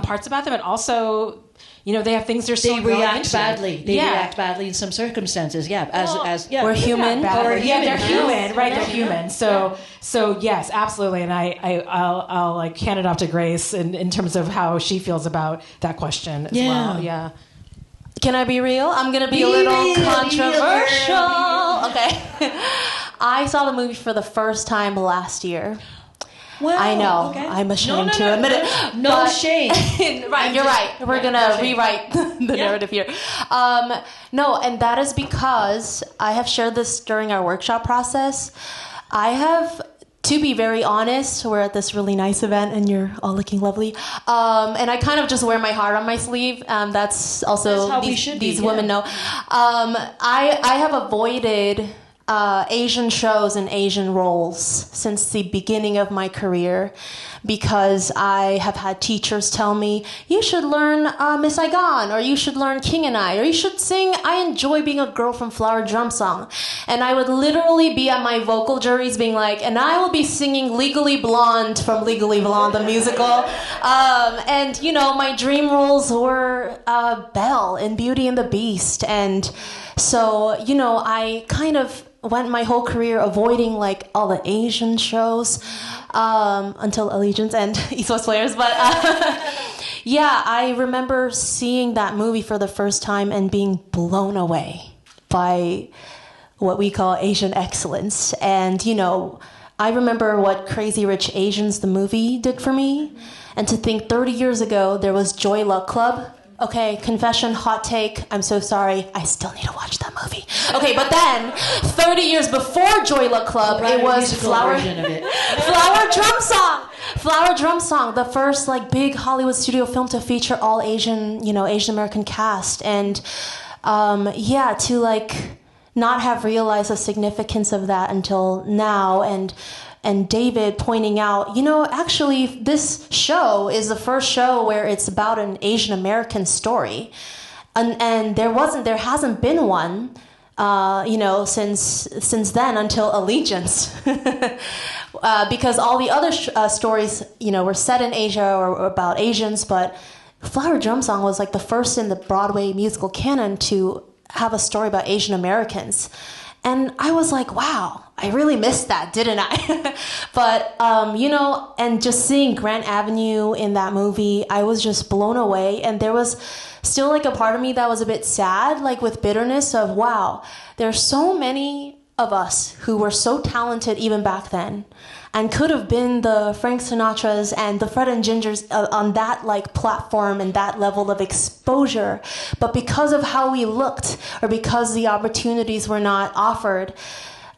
parts about them, and also, they have things they're still They growing react into. badly. They react badly in some circumstances. Yeah, we're human. They're human, right? They're human. So yes, absolutely. And I'll like hand it off to Grace in terms of how she feels about that question as well. Yeah. Can I be real? I'm gonna be a little controversial. Okay. I saw the movie for the first time last year. Wow, I know. Okay. I'm ashamed to admit it. No shame. Right, you're right. We're going to rewrite the narrative here. No, and that is because I have shared this during our workshop process. I have, to be very honest, we're at this really nice event and you're all looking lovely. And I kind of just wear my heart on my sleeve. That's also how these women know. I have avoided Asian shows and Asian roles since the beginning of my career, because I have had teachers tell me, you should learn Miss Saigon, or you should learn King and I, or you should sing I Enjoy Being a Girl from Flower Drum Song. And I would literally be at my vocal juries being like, and I will be singing Legally Blonde from Legally Blonde, the musical. And, my dream roles were Belle in Beauty and the Beast. And so, I kind of went my whole career avoiding like all the Asian shows until Allegiance and East West Players. But yeah, I remember seeing that movie for the first time and being blown away by what we call Asian excellence. And, I remember what Crazy Rich Asians, the movie, did for me. And to think 30 years ago, there was Joy Luck Club. Okay, confession, hot take. I'm so sorry. I still need to watch that movie. Okay, but then 30 years before Joy Luck Club, it was Flower Drum Song. Flower Drum Song, the first like big Hollywood studio film to feature all Asian, Asian American cast, and to like not have realized the significance of that until now, and David pointing out, actually this show is the first show where it's about an Asian American story. And there hasn't been one, since then until Allegiance. because all the other stories, were set in Asia or about Asians, but Flower Drum Song was like the first in the Broadway musical canon to have a story about Asian Americans. And I was like, wow, I really missed that, didn't I? But, and just seeing Grant Avenue in that movie, I was just blown away. And there was still like a part of me that was a bit sad, like with bitterness of, wow, there's so many of us who were so talented even back then and could have been the Frank Sinatras and the Fred and Gingers on that like platform and that level of exposure. But because of how we looked, or because the opportunities were not offered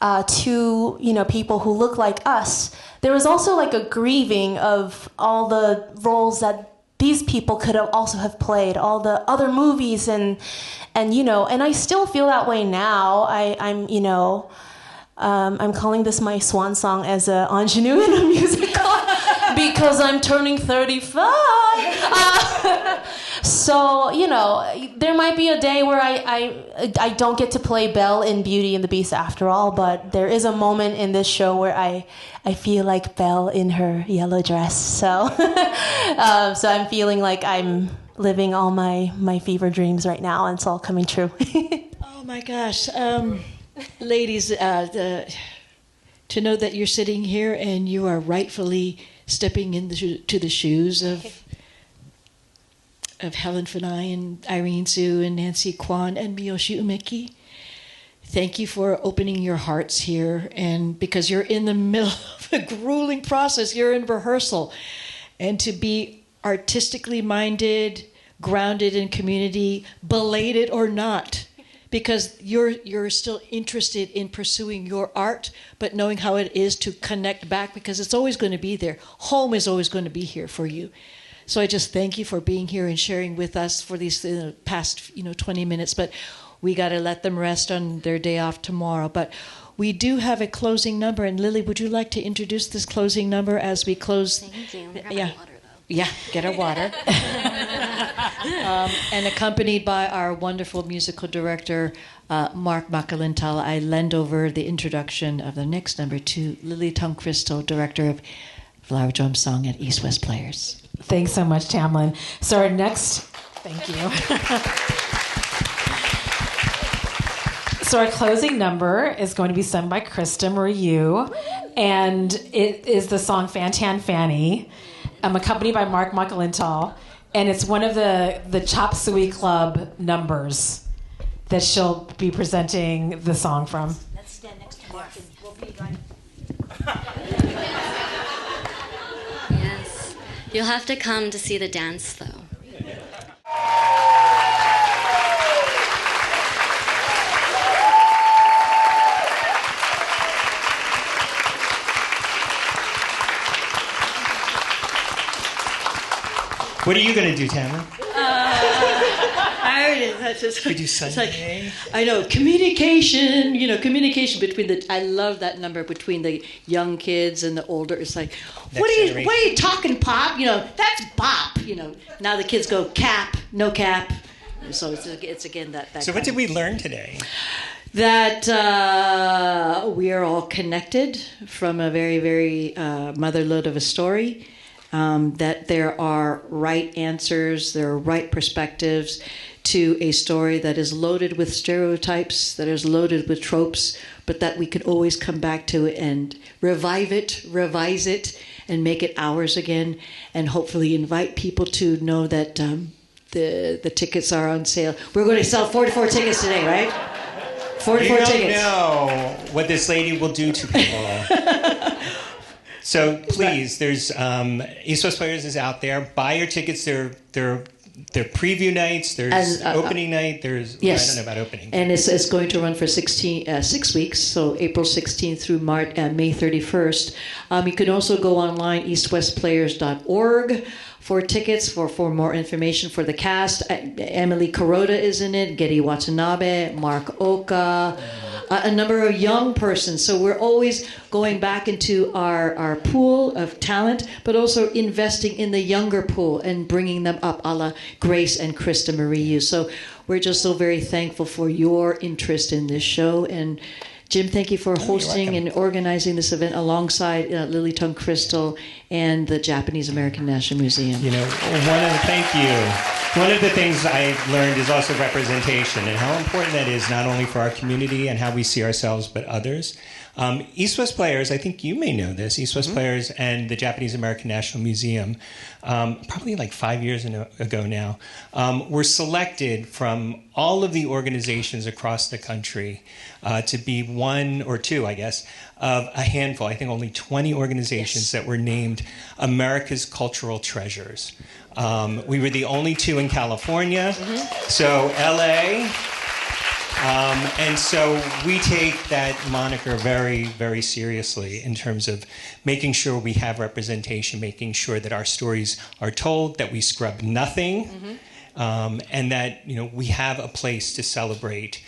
to people who look like us, there was also like a grieving of all the roles that these people could have also have played, all the other movies and I still feel that way now. I'm calling this my swan song as an ingenue in a musical because I'm turning 35. So, there might be a day where I don't get to play Belle in Beauty and the Beast after all, but there is a moment in this show where I feel like Belle in her yellow dress. So, so I'm feeling like I'm living all my fever dreams right now, and it's all coming true. Oh my gosh. Ladies, to know that you're sitting here and you are rightfully stepping into the shoes of Helen Funai and Irene Sue and Nancy Kwan and Miyoshi Umeki. Thank you for opening your hearts here, and because you're in the middle of a grueling process, you're in rehearsal, and to be artistically minded, grounded in community, belated or not, because you're still interested in pursuing your art, but knowing how it is to connect back, because it's always going to be there. Home is always going to be here for you. So I just thank you for being here and sharing with us for these past 20 minutes. But we got to let them rest on their day off tomorrow. But we do have a closing number. And Lily, would you like to introduce this closing number as we close? Thank you. Yeah. Yeah, get her water. And accompanied by our wonderful musical director, Marc Macalintal, I lend over the introduction of the next number to Lily Tung Crystal, director of Flower Drum Song at East West Players. Thanks so much, Tamlyn. So our next, thank you. So our closing number is going to be sung by Krista Mariu, and it is the song Fantan Fanny. I'm accompanied by Marc Macalintal, and it's one of the Chop Suey Club numbers that she'll be presenting the song from. Let's stand next to Marc and we'll be right. Yes. You'll have to come to see the dance, though. What are you going to do, Tamlyn? I already, that's just, we do Sunday. Like, I know, communication between I love that number between the young kids and the older. It's like, what are you talking, Pop? That's Bop. Now the kids go cap, no cap. So it's again that. So what did we learn today? That we are all connected from a very, very motherlode of a story. That there are right answers, there are right perspectives to a story that is loaded with stereotypes, that is loaded with tropes, but that we can always come back to and revive it, revise it, and make it ours again, and hopefully invite people to know that the tickets are on sale. We're going to sell 44 tickets today, right? 44 tickets. You don't know what this lady will do to people. So please, there's East West Players is out there. Buy your tickets. They're preview nights. There's opening night. There's yes. I don't know about opening. And it's going to run for 6 weeks, so April 16th through May 31st. You can also go online, eastwestplayers.org, for tickets, for more information for the cast. Emily Kuroda is in it, Getty Watanabe, Mark Oka, a number of young persons. So we're always going back into our pool of talent, but also investing in the younger pool and bringing them up, a la Grace and Krista Mariu. So we're just so very thankful for your interest in this show, and Jim, thank you for hosting and organizing this event alongside Lily Tung Crystal and the Japanese American National Museum. You know, thank you. One of the things I learned is also representation and how important that is not only for our community and how we see ourselves, but others. East West Players, I think you may know this, East West Players and the Japanese American National Museum, probably like 5 years ago now, were selected from all of the organizations across the country to be one or two, I guess, of a handful, I think only 20 organizations that were named America's Cultural Treasures. We were the only two in California, so LA. And so we take that moniker very, very seriously in terms of making sure we have representation, making sure that our stories are told, that we scrub nothing, and that we have a place to celebrate.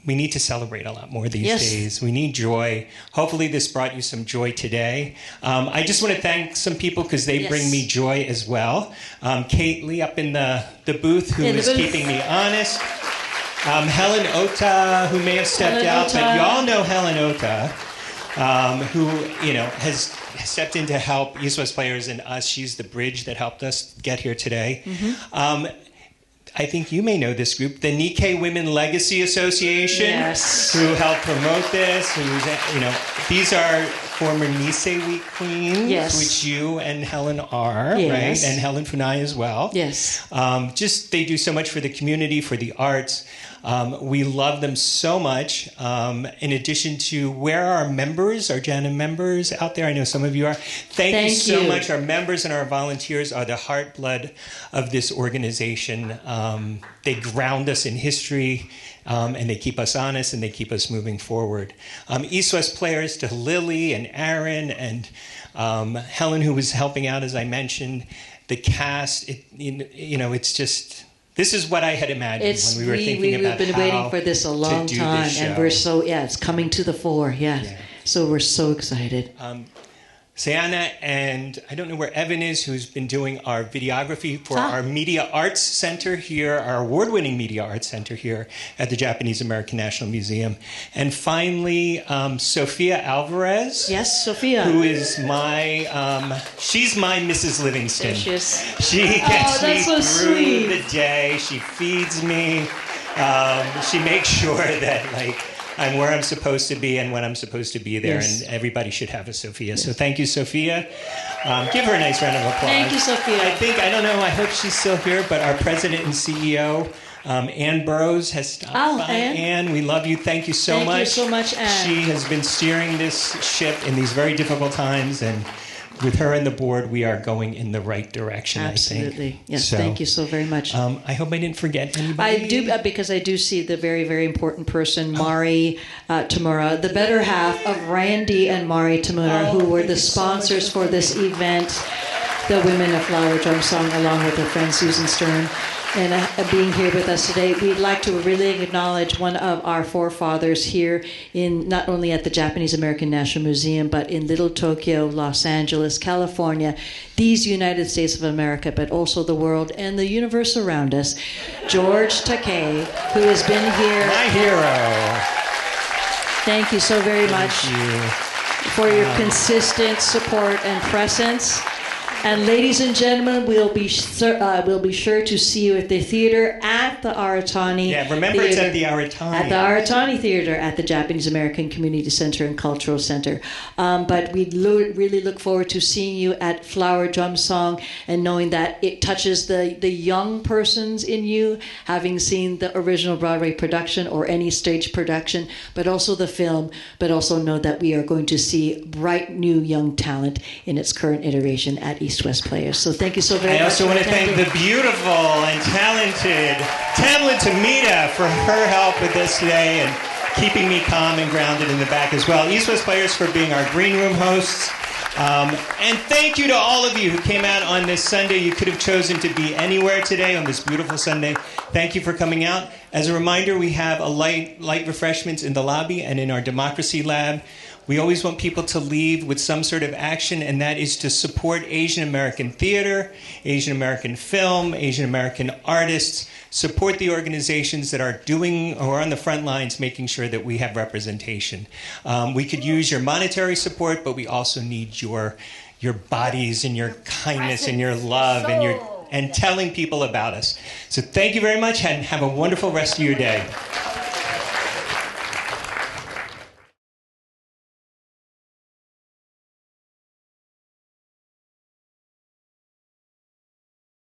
We need to celebrate a lot more these days. We need joy. Hopefully this brought you some joy today. I just want to thank some people because they bring me joy as well. Kate Lee up in the booth who is keeping me honest. Helen Ota, who may have stepped out, but y'all know Helen Ota, who has stepped in to help East West Players and us. She's the bridge that helped us get here today. I think you may know this group, the Nikkei Women Legacy Association, who helped promote this. These are former Nisei Week queens, which you and Helen are, right? And Helen Funai as well. They do so much for the community, for the arts. We love them so much. In addition to where are our members, our JANM members out there? I know some of you are. Thank you so much. Our members and our volunteers are the heart blood of this organization. They ground us in history, and they keep us honest, and they keep us moving forward. East West Players to Lily and Aaron and Helen, who was helping out, as I mentioned. The cast, it's just... This is what I had imagined when we were thinking about we've been waiting for this a long time, and we're so it's coming to the fore. So we're so excited. Sayana and I don't know where Evan is, who's been doing our videography for our Media Arts Center here, our award-winning Media Arts Center here at the Japanese American National Museum. And finally, Sophia Alvarez. Yes, Sophia. Who is she's my Mrs. Livingston. There she is. She gets me so through sweet. the day. She feeds me. She makes sure that, I'm where I'm supposed to be and when I'm supposed to be there, and everybody should have a Sophia. So thank you, Sophia. Give her a nice round of applause. Thank you, Sophia. I hope she's still here, but our president and CEO, Ann Burrows, has stopped by. Ann, we love you. Thank you so much. Thank you so much, Ann. She has been steering this ship in these very difficult times, and with her and the board, we are going in the right direction, Absolutely. I think. Yes, thank you so very much. I hope I didn't forget anybody. I do, because I do see the very, very important person, Mari Tamura, the better half of Randy and Mari Tamura, who were the sponsors for this event, the Women of Flower Drum Song, along with their friend Susan Stern. And being here with us today, we'd like to really acknowledge one of our forefathers here in not only at the Japanese American National Museum, but in Little Tokyo, Los Angeles, California, these United States of America, but also the world and the universe around us, George Takei, who has been here. My hero. Thank you so very much for your consistent support and presence. And ladies and gentlemen, we'll be sure to see you at the theater at the Aratani. Yeah, remember Theater, it's at the Aratani. At the Aratani Theater at the Japanese American Community Center and Cultural Center. But we really look forward to seeing you at Flower Drum Song and knowing that it touches the young persons in you, having seen the original Broadway production or any stage production, but also the film, but also know that we are going to see bright new young talent in its current iteration at East West Players. So thank you so very much. I also want to thank the beautiful and talented Tamlyn Tomita for her help with this today and keeping me calm and grounded in the back as well. East West Players for being our green room hosts. And thank you to all of you who came out on this Sunday. You could have chosen to be anywhere today on this beautiful Sunday. Thank you for coming out. As a reminder, we have a light refreshments in the lobby and in our democracy lab. We always want people to leave with some sort of action, and that is to support Asian American theater, Asian American film, Asian American artists, support the organizations that are doing or on the front lines making sure that we have representation. We could use your monetary support, but we also need your bodies and your kindness and your love and telling people about us. So thank you very much, and have a wonderful rest of your day.